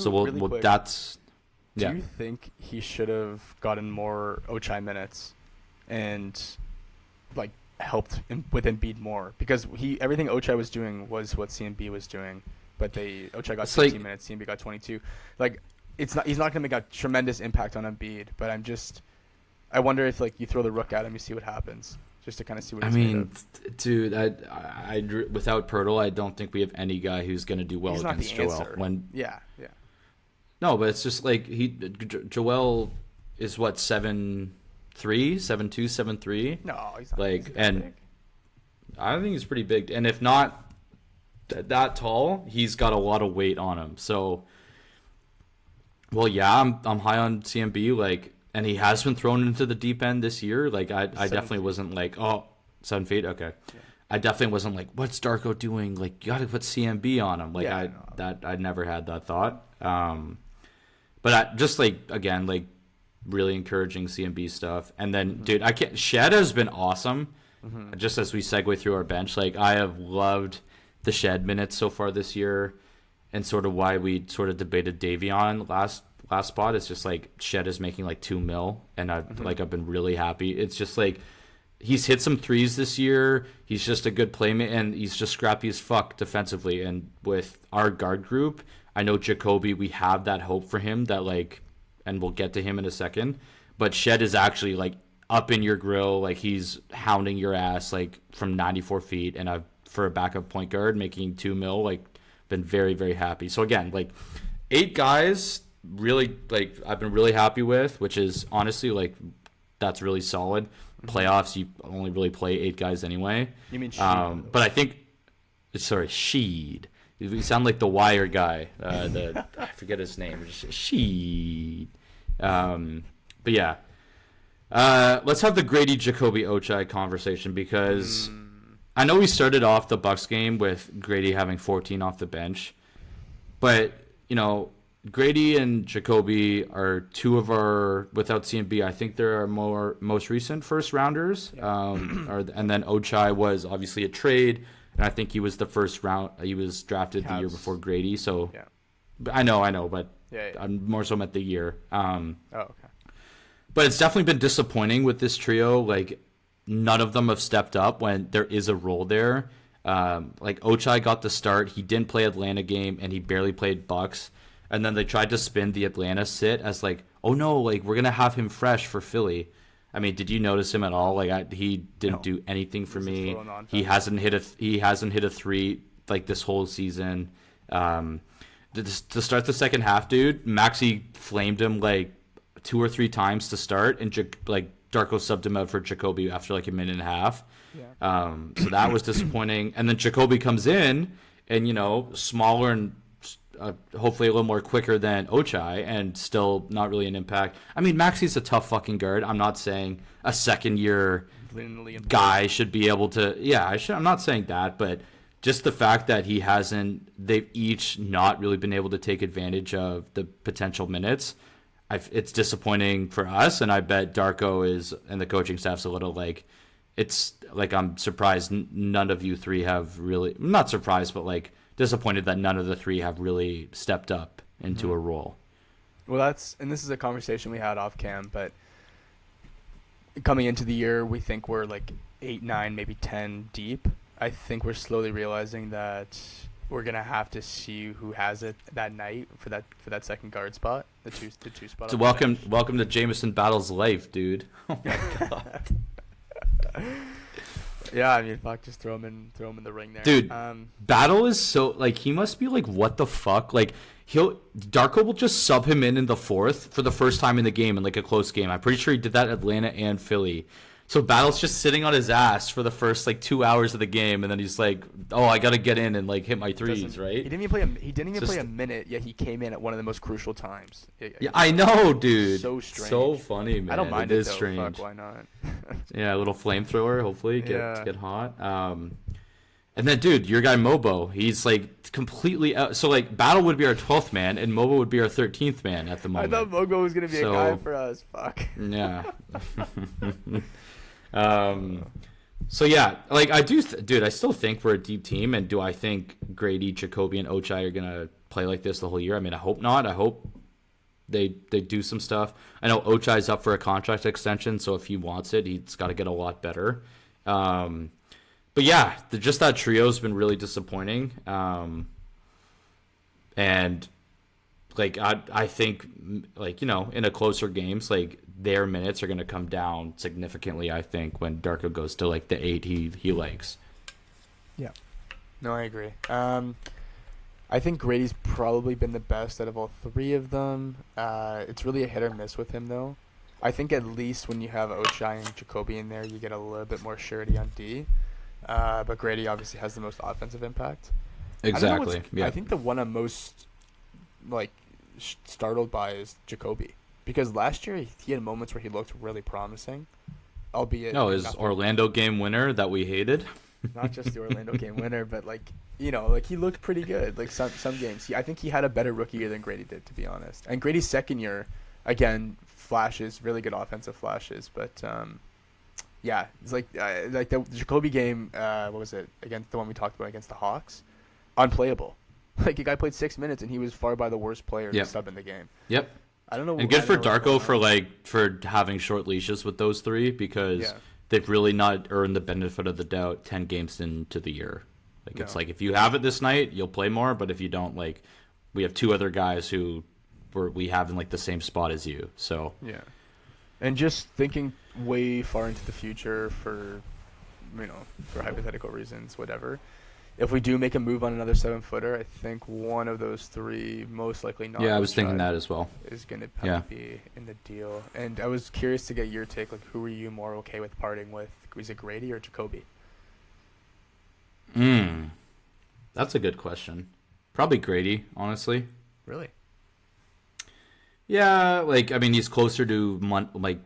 do you think he should have gotten more Ochai minutes and like helped with Embiid more? Because everything Ochai was doing was what CMB was doing, but Ochai got 16 minutes, CMB got 22. Like he's not going to make a tremendous impact on Embiid, but I wonder if like you throw the rook at him, you see what happens, just to kind of see what. Dude, I without Pirtle, I don't think we have any guy who's going to do well against Joel. Yeah. No, but it's just like Joel is what 7'3", 7'2", 7'3". No, he's not. Like, and big. I think he's pretty big, and if not that tall, he's got a lot of weight on him. So, well, yeah, I'm high on CMB, like, and he has been thrown into the deep end this year. Like, I definitely wasn't like, 7 feet, okay. Yeah. I definitely wasn't like, what's Darko doing? Like, you got to put CMB on him. Like, I never had that thought. But I just like, again, like, really encouraging CMB stuff. And then, dude, Shed has been awesome. Just as we segue through our bench, like, I have loved the Shed minutes so far this year, and sort of why we sort of debated Davion last spot. It's just like Shed is making like $2 million, and I've been really happy. It's just like he's hit some threes this year. He's just a good playmate, and he's just scrappy as fuck defensively. And with our guard group, I know Jacoby, we have that hope for him that like, and we'll get to him in a second, but Shed is actually like up in your grill. Like he's hounding your ass like from 94 feet. And for a backup point guard making $2 million, like been very, very happy. So again, like 8 guys really like I've been really happy with, which is honestly like, that's really solid. Playoffs, you only really play 8 guys anyway. You mean Sheed? But I think, Sheed. You sound like the Wire guy. I forget his name. Sheed. But yeah. Let's have the Grady Jacoby Ochai conversation, because I know we started off the Bucks game with Grady having 14 off the bench, but you know, Grady and Jacoby are 2 of our, without CMB, I think they're our most recent first rounders. And then Ochai was obviously a trade, and I think he was the first round. He was drafted the year before Grady. So yeah. I know, but I'm more so at the year. Okay. But it's definitely been disappointing with this trio. Like, none of them have stepped up when there is a role there. Like, Ochai got the start. He didn't play Atlanta game, and he barely played Bucks. And then they tried to spin the Atlanta sit as like, oh no, like we're gonna have him fresh for Philly. I mean, did you notice him at all? Like, he didn't do anything for me. He hasn't hit a 3 like this whole season. To start the second half, dude, Maxey flamed him like 2 or 3 times to start, and like Darko subbed him out for Jacoby after like a minute and a half. Yeah. So that was disappointing. And then Jacoby comes in, and you know, smaller and hopefully a little more quicker than Ochai, and still not really an impact. I mean, Maxey's a tough fucking guard. I'm not saying a second-year guy should be able to... Yeah, I'm not saying that, but just the fact that they've each not really been able to take advantage of the potential minutes, it's disappointing for us, and I bet Darko is, and the coaching staff's a little like... It's like, I'm surprised none of you 3 have really... I'm not surprised, but like... disappointed that none of the 3 have really stepped up into a role. Well, and this is a conversation we had off cam, but coming into the year, we think we're like 8, 9, maybe 10 deep. I think we're slowly realizing that we're gonna have to see who has it that night for that second guard spot, the two spot. So welcome to Jameson Battle's life, dude. Oh my god. Yeah, I mean, fuck, just throw him in the ring there. Dude, Battle is so, like, he must be like, what the fuck? Like, Darko will just sub him in the 4th for the first time in the game, in like a close game. I'm pretty sure he did that Atlanta and Philly. So Battle's just sitting on his ass for the first like 2 hours of the game, and then he's like, "Oh, I gotta get in and like hit my threes, right?" He didn't even play a minute, yet he came in at one of the most crucial times. Yeah, I know, dude. So strange. So funny, man. I don't mind it though. Strange. Fuck, why not? Yeah, a little flamethrower. Hopefully, get hot. And then, dude, your guy Mobo, he's like completely out. So like, Battle would be our 12th man, and Mobo would be our 13th man at the moment. I thought Mobo was gonna be a guy for us. Fuck. Yeah. So yeah, like I do, dude. I still think we're a deep team, and do I think Grady, Jacoby, and Ochai are gonna play like this the whole year? I mean, I hope not. I hope they do some stuff. I know Ochai's up for a contract extension, so if he wants it, he's got to get a lot better. But yeah, just that trio's been really disappointing. And like I think, like, you know, in a closer games, like their minutes are going to come down significantly, I think, when Darko goes to like the 8 he likes. Yeah. No, I agree. I think Grady's probably been the best out of all three of them. It's really a hit or miss with him, though. I think at least when you have Ochai and Jacoby in there, you get a little bit more surety on D. But Grady obviously has the most offensive impact. Exactly. I think the one I'm most like startled by is Jacoby, because last year he had moments where he looked really promising, albeit. No, his Orlando game winner that we hated. Not just the Orlando game winner, but like, you know, like he looked pretty good. Like some games, I think he had a better rookie year than Grady did, to be honest. And Grady's second year, again, flashes, really good offensive flashes, but yeah, it's like the Jacoby game. What was it against the one we talked about against the Hawks? Unplayable. Like, the guy played 6 minutes and he was far by the worst player to sub in the game. Yep. I don't know. And good for Darko for having short leashes with those three, because they've really not earned the benefit of the doubt 10 games into the year. Like, it's like, if you have it this night, you'll play more, but if you don't, like, we have two other guys who we have in like the same spot as you. So yeah. And just thinking way far into the future for hypothetical reasons, whatever. If we do make a move on another 7-footer, I think one of those three, most likely not. Yeah, I was thinking that as well. Is going to probably be in the deal. And I was curious to get your take. Like, who are you more okay with parting with? Is it Grady or Jacoby? That's a good question. Probably Grady, honestly. Really? Yeah, like, I mean, he's closer to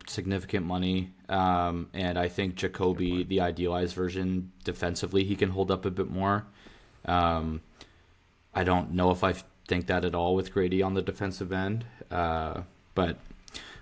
significant money, and I think Jacoby, the idealized version, defensively, he can hold up a bit more. I don't know if I think that at all with Grady on the defensive end, but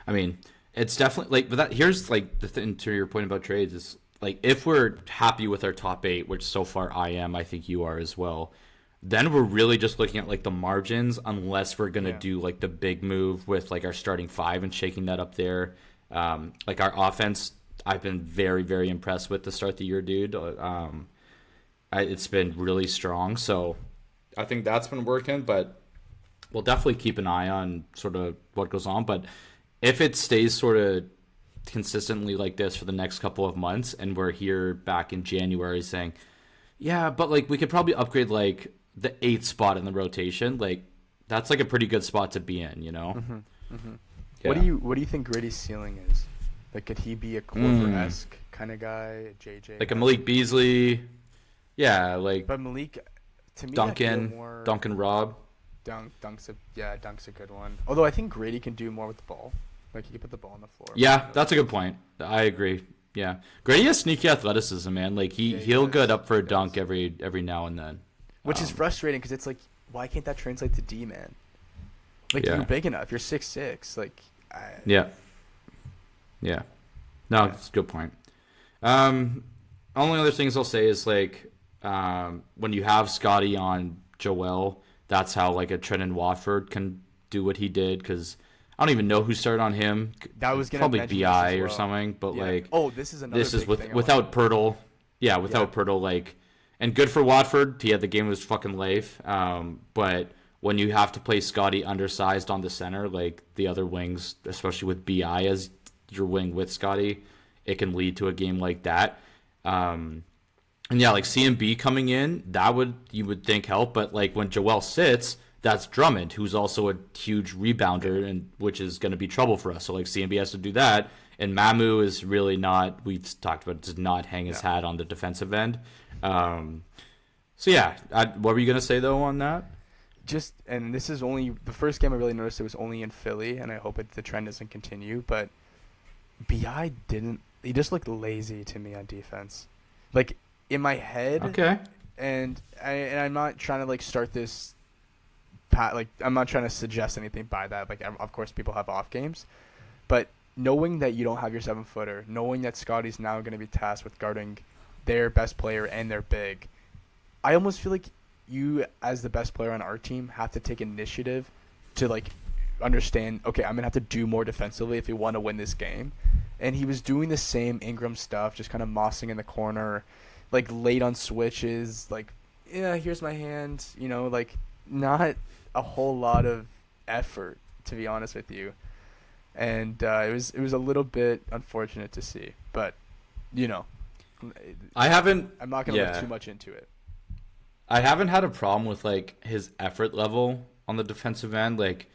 I mean, it's definitely like. But here's like to your point about trades is like, if we're happy with our top 8, which so far I am, I think you are as well. Then we're really just looking at like the margins, unless we're gonna do like the big move with like our starting 5 and shaking that up there. Like our offense, I've been very, very impressed with to start the year, dude. It's been really strong, so I think that's been working. But we'll definitely keep an eye on sort of what goes on. But if it stays sort of consistently like this for the next couple of months, and we're here back in January saying, yeah, but like we could probably upgrade like the 8th spot in the rotation, like that's like a pretty good spot to be in, you know. Yeah. What do you think Grady's ceiling is? Like, could he be a Corver-esque kind of guy, a JJ, like a Malik Beasley? Yeah, like, but Malik, to me, Duncan Robb. Dunk's a good one. Although I think Grady can do more with the ball. Like, he can put the ball on the floor. Yeah, that's a good point. I agree. Yeah, Grady has sneaky athleticism, man. Like he'll get up for a dunk every now and then. Which is frustrating, because it's like, why can't that translate to D, man? Like, you're big enough. You're 6'6". Like, yeah. No, that's a good point. Only other things I'll say is like, when you have Scotty on Joel, that's how like a Trenton Watford can do what he did, because I don't even know who started on him. That was probably BI or something, but like, this is without Pirtle. Yeah, without Pirtle, like. And good for Watford. He had the game of his fucking life. But when you have to play Scotty undersized on the center, like the other wings, especially with BI as your wing with Scotty, it can lead to a game like that. And yeah, like CMB coming in, you would think help. But like when Joel sits, that's Drummond, who's also a huge rebounder, and which is going to be trouble for us. So like CMB has to do that. And Mamu is really not, we've talked about, does not hang his hat on the defensive end. So yeah, what were you gonna say though on that? And this is only the first game I really noticed it was only in Philly, and I hope the trend doesn't continue. But BI he just looked lazy to me on defense. Like, in my head, and I'm not trying to like start this. Like I'm not trying to suggest anything by that. Like of course people have off games, but knowing that you don't have your 7-footer, knowing that Scotty's now going to be tasked with guarding their best player and their big, I almost feel like you as the best player on our team have to take initiative to like understand, okay, I'm going to have to do more defensively if we want to win this game. And he was doing the same Ingram stuff, just kind of mossing in the corner, like late on switches, like, yeah, here's my hand, like not a whole lot of effort, to be honest with you. And it was a little bit unfortunate to see, but I'm not going to look too much into it. I haven't had a problem with like his effort level on the defensive end. Like,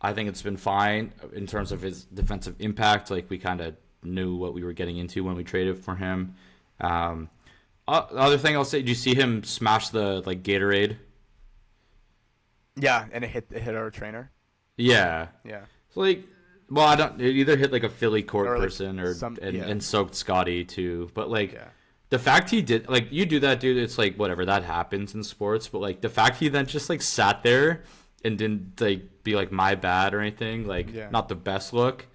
I think it's been fine in terms of his defensive impact. Like, we kind of knew what we were getting into when we traded for him. Other thing I'll say, did you see him smash the like Gatorade? Yeah, and it hit our trainer. Yeah. Yeah. So like, well, it either hit like a Philly court or person like and soaked Scotty too. But like, yeah. The fact he did, like, you do that, dude, it's like, whatever, that happens in sports. But, like, the fact he then just, like, sat there and didn't, like, be, like, my bad or anything, like, not the best look.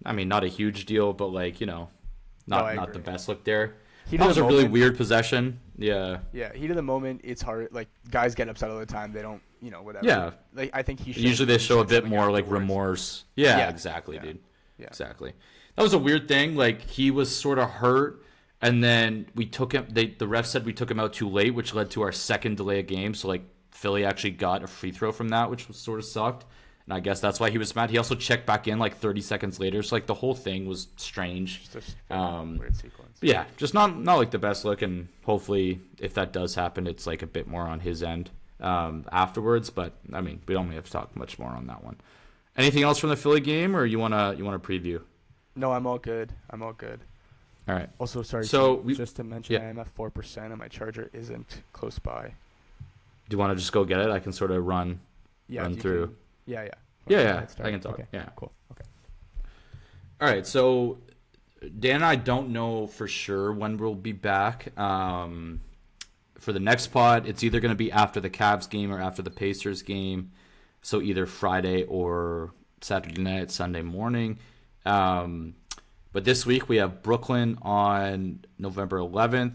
I mean, not a huge deal, but, like, not the best look there. That was a really weird possession. Yeah. Yeah, heat of the moment, it's hard. Like, guys get upset all the time. They don't, whatever. Yeah. Like, I think he should. Usually they show a bit more, like, remorse. Yeah, exactly, dude. Yeah. Exactly. That was a weird thing. Like, he was sort of hurt. And then we took him. The ref said we took him out too late, which led to our second delay of game. So like Philly actually got a free throw from that, which was sort of sucked. And I guess that's why he was mad. He also checked back in like 30 seconds later. So like the whole thing was strange. Just a weird sequence. Yeah, just not like the best look. And hopefully, if that does happen, it's like a bit more on his end afterwards. But I mean, we don't have to talk much more on that one. Anything else from the Philly game, or you wanna preview? No, I'm all good. All right. Also, sorry. So just to mention, I am at 4%, and my charger isn't close by. Do you want to just go get it? I can sort of run through. Yeah. Yeah. I can talk. Okay. Yeah. Cool. Okay. All right. So Dan and I don't know for sure when we'll be back. For the next pod, it's either going to be after the Cavs game or after the Pacers game. So either Friday or Saturday night, Sunday morning. But this week we have Brooklyn on November 11th.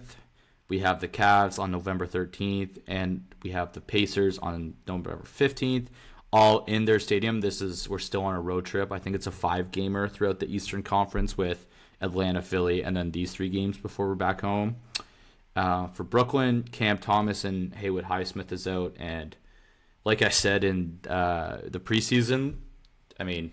We have the Cavs on November 13th, and we have the Pacers on November 15th, all in their stadium. We're still on a road trip. I think it's a 5-gamer throughout the Eastern Conference with Atlanta, Philly, and then these 3 games before we're back home. For Brooklyn, Cam Thomas and Haywood Highsmith is out, and like I said in the preseason, I mean,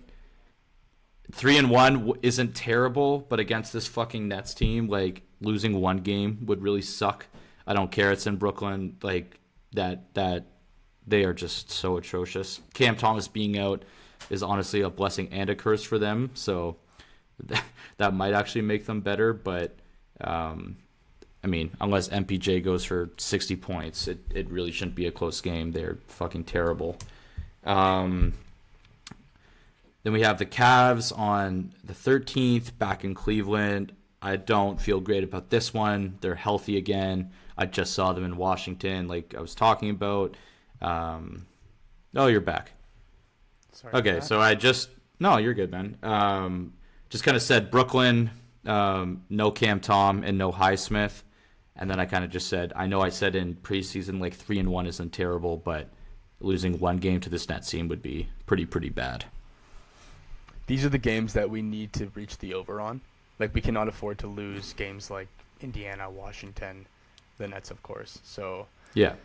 3-1 isn't terrible, but against this fucking Nets team, like, losing one game would really suck. I don't care. It's in Brooklyn. Like, that they are just so atrocious. Cam Thomas being out is honestly a blessing and a curse for them. So that might actually make them better. But, I mean, unless MPJ goes for 60 points, it really shouldn't be a close game. They're fucking terrible. Then we have the Cavs on the 13th, back in Cleveland. I don't feel great about this one. They're healthy again. I just saw them in Washington, like I was talking about. Oh, you're back. Sorry. Okay, so no, you're good, man. Just kind of said Brooklyn, no Cam Tom and no Highsmith. And then I kind of just said, I know I said in preseason like 3-1 isn't terrible, but losing one game to this Nets team would be pretty bad. These are the games that we need to reach the over on. Like, we cannot afford to lose games like Indiana, Washington, the Nets, of course. So yeah,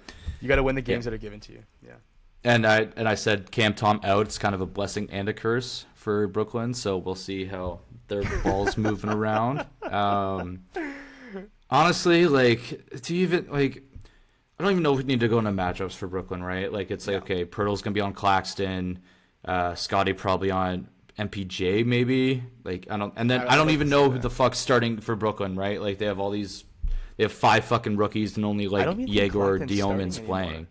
you got to win the games that are given to you. Yeah. And I said Cam Tom out. It's kind of a blessing and a curse for Brooklyn. So we'll see how their ball's moving around. Honestly, like, I don't even know if we need to go into matchups for Brooklyn, right? Like, it's like, okay, Pirtle's gonna be on Claxton, Scotty probably on MPJ maybe. Like, I don't even know who the fuck's starting for Brooklyn, right? Like, they have 5 fucking rookies and only like Yegor Dioman's playing.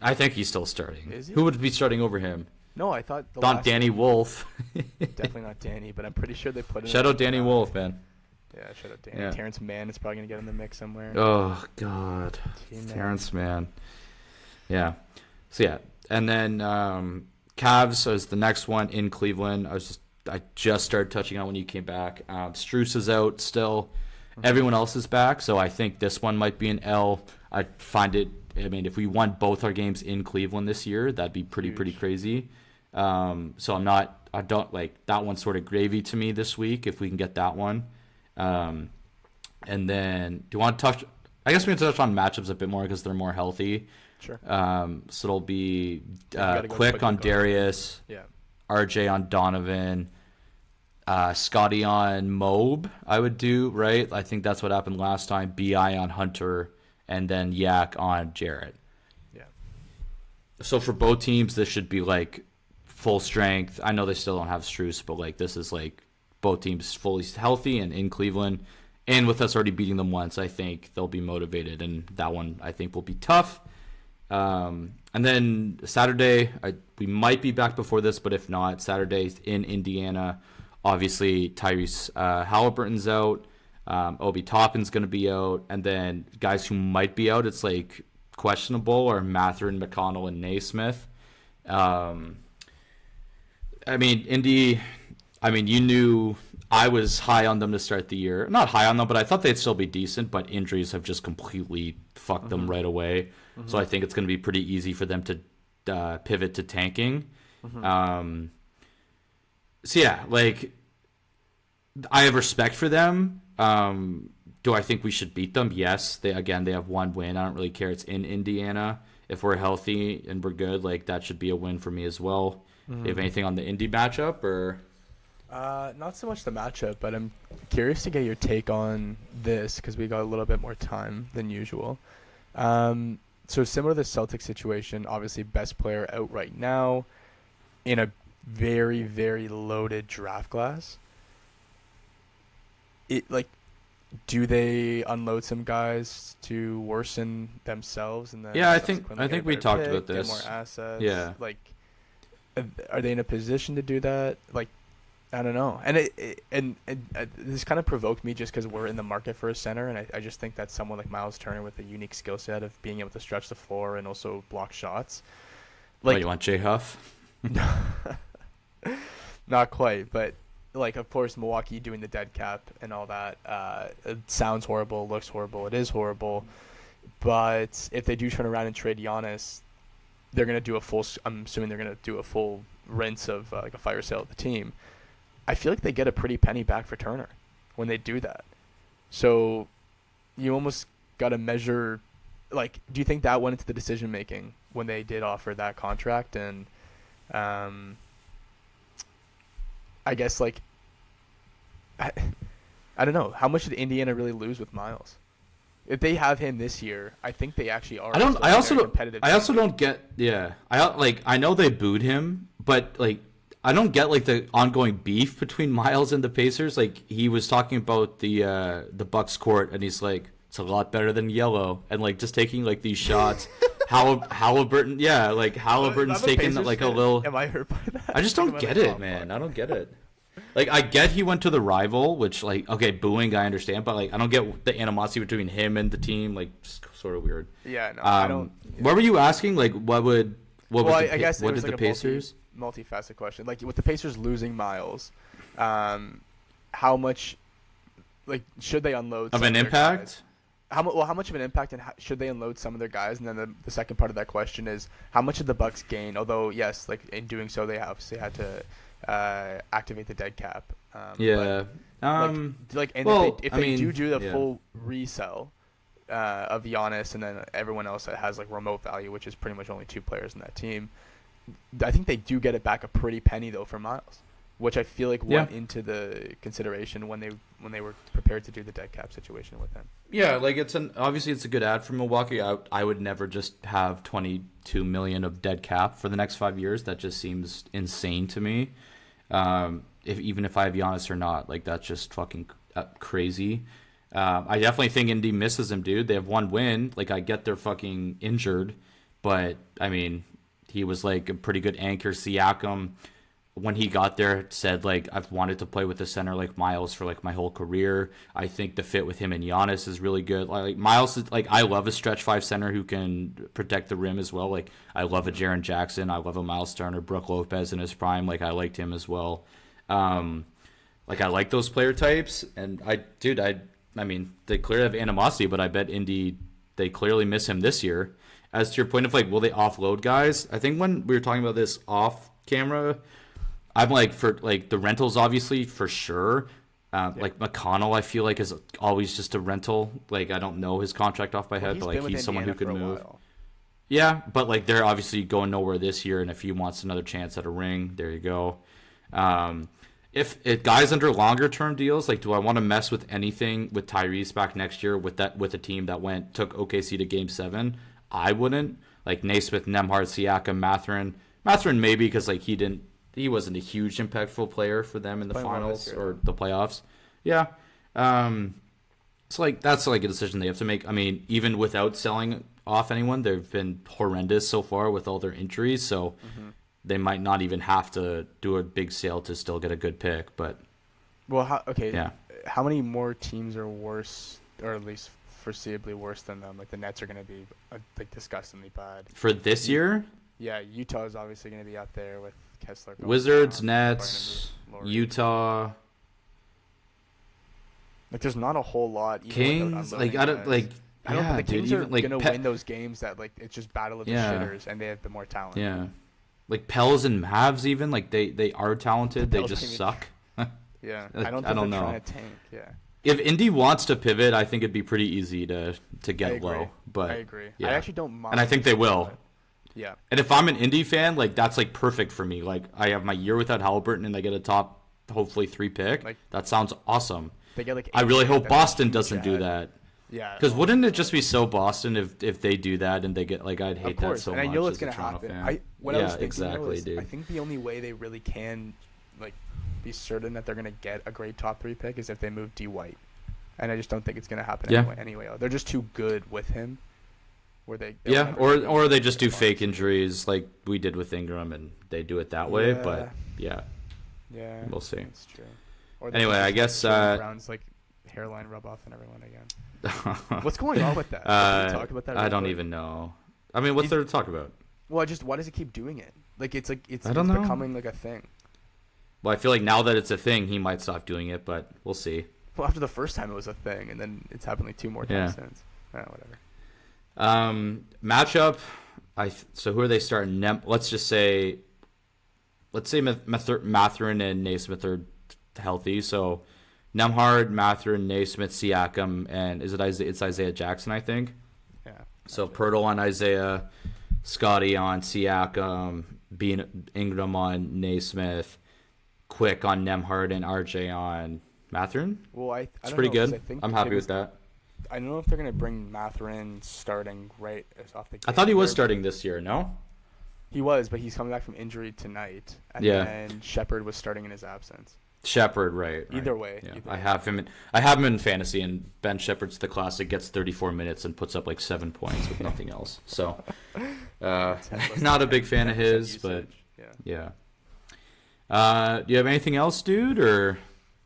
I think he's still starting. Is he? Who would be starting over him? No, I thought Danny Wolf. Definitely not Danny, but I'm pretty sure they put him. Shout out Danny Wolf, man. Yeah, shout out Danny. Yeah. Terrence Mann is probably gonna get in the mix somewhere. Oh God, Terrence Mann. Yeah. So yeah, and then Cavs is the next one in Cleveland. I just started touching on when you came back. Strus is out still. Everyone else is back, so I think this one might be an L. I find it. I mean, if we won both our games in Cleveland this year, that'd be pretty crazy. So I don't like that one's sort of gravy to me this week if we can get that one. And then do you want to touch? I guess we can touch on matchups a bit more because they're more healthy. Sure. So it'll be Quick on Darius, RJ on Donovan, Scotty on Mobe, I would do, right? I think that's what happened last time. BI on Hunter, and then Yak on Jarrett. Yeah. So for both teams, this should be like full strength. I know they still don't have Strus, but like this is like both teams fully healthy and in Cleveland. And with us already beating them once, I think they'll be motivated, and that one I think will be tough. And then Saturday, we might be back before this, but if not, Saturday's in Indiana. Obviously, Tyrese Halliburton's out. Obi Toppin's going to be out. And then guys who might be out, it's like questionable, are Mathurin, McConnell, and Naismith. Indy, you knew I was high on them to start the year. Not high on them, but I thought they'd still be decent, but injuries have just completely fucked them right away. Mm-hmm. So I think it's going to be pretty easy for them to pivot to tanking. Mm-hmm. So yeah, like I have respect for them. Do I think we should beat them? Yes. They have one win. I don't really care. It's in Indiana. If we're healthy and we're good, like that should be a win for me as well. Mm-hmm. Do you have anything on the Indy matchup or? Not so much the matchup, but I'm curious to get your take on this because we got a little bit more time than usual. So similar to the Celtics situation, obviously best player out right now in a very, very loaded draft class. Do they unload some guys to worsen themselves? And then I think we talked about this. Get more assets. Yeah. Like, are they in a position to do that? Like, I don't know. And this kind of provoked me just because we're in the market for a center, and I just think that someone like Miles Turner with a unique skill set of being able to stretch the floor and also block shots. Like, you want Jay Huff? Not quite, but like, of course, Milwaukee doing the dead cap and all that. It sounds horrible, looks horrible, it is horrible. But if they do turn around and trade Giannis, they're gonna do I'm assuming they're gonna do a full rinse of like a fire sale of the team. I feel like they get a pretty penny back for Turner when they do that. So you almost got to measure, like, do you think that went into the decision making when they did offer that contract? And I guess, like, I don't know. How much did Indiana really lose with Miles? If they have him this year, I think they actually are. I also don't get. Yeah, I know they booed him, but like, I don't get like the ongoing beef between Miles and the Pacers. Like, he was talking about the Bucks court, and he's like, it's a lot better than yellow, and like just taking like these shots. Halliburton, yeah, like Halliburton's taking like a little. Am I hurt by that? I just don't get it, man. I don't get it. Like, I get he went to the rival, which, like, okay, booing, I understand, but like, I don't get the animosity between him and the team. Like, just sort of weird. Yeah, no, I don't. Yeah. What were you asking? Like, I guess what did like the Pacers? Multifaceted question. Like, with the Pacers losing Miles, how much, like, should they unload of an impact? Guys? How much of an impact, and should they unload some of their guys? And then the second part of that question is, how much did the Bucks gain? Although, yes, like, in doing so, they obviously had to activate the dead cap. Yeah. If they do the full resell of Giannis, and then everyone else that has like remote value, which is pretty much only two players in that team, I think they do get it back a pretty penny though for Miles, which I feel like went into the consideration when they were prepared to do the dead cap situation with him. Yeah, like obviously it's a good ad for Milwaukee. I would never just have $22 million of dead cap for the next 5 years. That just seems insane to me. Even if I have Giannis or not, like that's just fucking crazy. I definitely think Indy misses him, dude. They have one win. Like, I get they're fucking injured, but I mean, he was like a pretty good anchor. Siakam, when he got there, said like I've wanted to play with a center like Miles for like my whole career. I think the fit with him and Giannis is really good. Like Miles is like I love a stretch five center who can protect the rim as well. Like I love a Jaren Jackson. I love a Miles Turner, Brook Lopez in his prime. Like I liked him as well. Like I like those player types, and I mean they clearly have animosity, but I bet Indy they clearly miss him this year. As to your point of like, will they offload guys? I think when we were talking about this off camera, I'm like for like the rentals obviously for sure. Like McConnell, I feel like is always just a rental. Like I don't know his contract off by head, but like he's someone who could move. Yeah, but like they're obviously going nowhere this year, and if he wants another chance at a ring, there you go. If guys under longer term deals, like do I want to mess with anything with Tyrese back next year with a team that took OKC to Game 7? I wouldn't. Like Naismith, Nembhard, Siakam, Mathurin maybe because like he wasn't a huge impactful player for them in the finals or the playoffs. Yeah. So like that's like a decision they have to make. I mean, even without selling off anyone, they've been horrendous so far with all their injuries, so they might not even have to do a big sale to still get a good pick. But how many more teams are worse, or at least foreseeably worse than them? Like the Nets are going to be like disgustingly bad for this year. Yeah, Utah is obviously going to be out there with Kessler. Wizards, Nets, Utah. Like there's not a whole lot. Kings, like I don't like. I don't think the Kings are like, going to win those games that like it's just battle of the shitters, and they have the more talent. Yeah, like Pels and Mavs even like they are talented. They just suck. Yeah, I don't think they're trying to tank. Yeah. If Indy wants to pivot, I think it'd be pretty easy to get low. But I agree. Yeah. I actually don't mind. And I think they will. Yeah. And if I'm an Indy fan, like that's like perfect for me. Like I have my year without Halliburton and I get a top, hopefully 3 pick. Like, that sounds awesome. They get like. I really hope Boston doesn't do that. Yeah. Because wouldn't it just be so Boston if they do that and they get like I'd hate that so much. And I know it's gonna happen. I was thinking exactly, dude. I think the only way they really can like be certain that they're gonna get a great top 3 pick is if they move D White. And I just don't think it's going to happen anyway. They're just too good with him. Or they just do fake injuries like we did with Ingram, and they do it that way. But yeah, we'll see. That's true. Anyway, I guess Brown's like hairline rub off and everyone again. What's going on with that? Can we talk about that? I don't even know. I mean, what's there to talk about? Well, why does he keep doing it? Like it's becoming like a thing. Well, I feel like now that it's a thing, he might stop doing it, but we'll see. Well, after the first time it was a thing, and then it's happened like 2 more times since. Whatever. Matchup. So who are they starting? Let's say Mathurin and Naismith are healthy. So Nembhard, Mathurin, Naismith, Siakam, and it's Isaiah Jackson, I think. Yeah. So Pirtle on Isaiah, Scotty on Siakam, Ingram on Naismith, Quick on Nembhard, and RJ on Mathurin? Well, it's pretty good. I'm happy with that. I don't know if they're going to bring Mathurin starting right off the game. I thought he was starting this year, no? He was, but he's coming back from injury tonight. And then Shepard was starting in his absence. Shepard, right. Either way. Yeah. I have him in fantasy, and Ben Shepard's the classic, gets 34 minutes and puts up like 7 points with nothing else. So, not a big fan of his, but yeah. Do you have anything else, dude, or...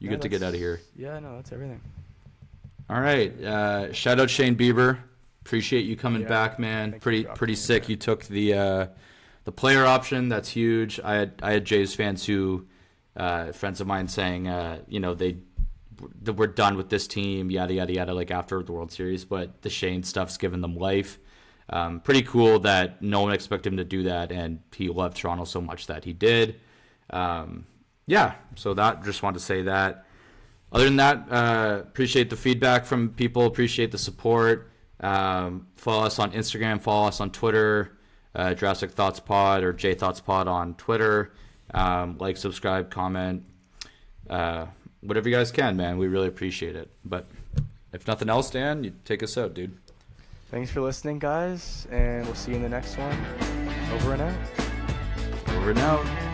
You get to get out of here. Yeah, no, that's everything. All right. Shout out Shane Bieber. Appreciate you coming back, man. Pretty sick. You took the player option. That's huge. I had Jays fans friends of mine saying, we're done with this team, yada yada yada, like after the World Series. But the Shane stuff's given them life. Pretty cool that no one expected him to do that, and he loved Toronto so much that he did. Yeah, so just wanted to say that. Other than that, appreciate the feedback from people, appreciate the support. Follow us on Instagram, follow us on Twitter, Jurassic Thoughts Pod or J Thoughts Pod on Twitter. Like, subscribe, comment, whatever you guys can, man. We really appreciate it. But if nothing else, Dan, you take us out, dude. Thanks for listening, guys, and we'll see you in the next one. Over and out. Over and out.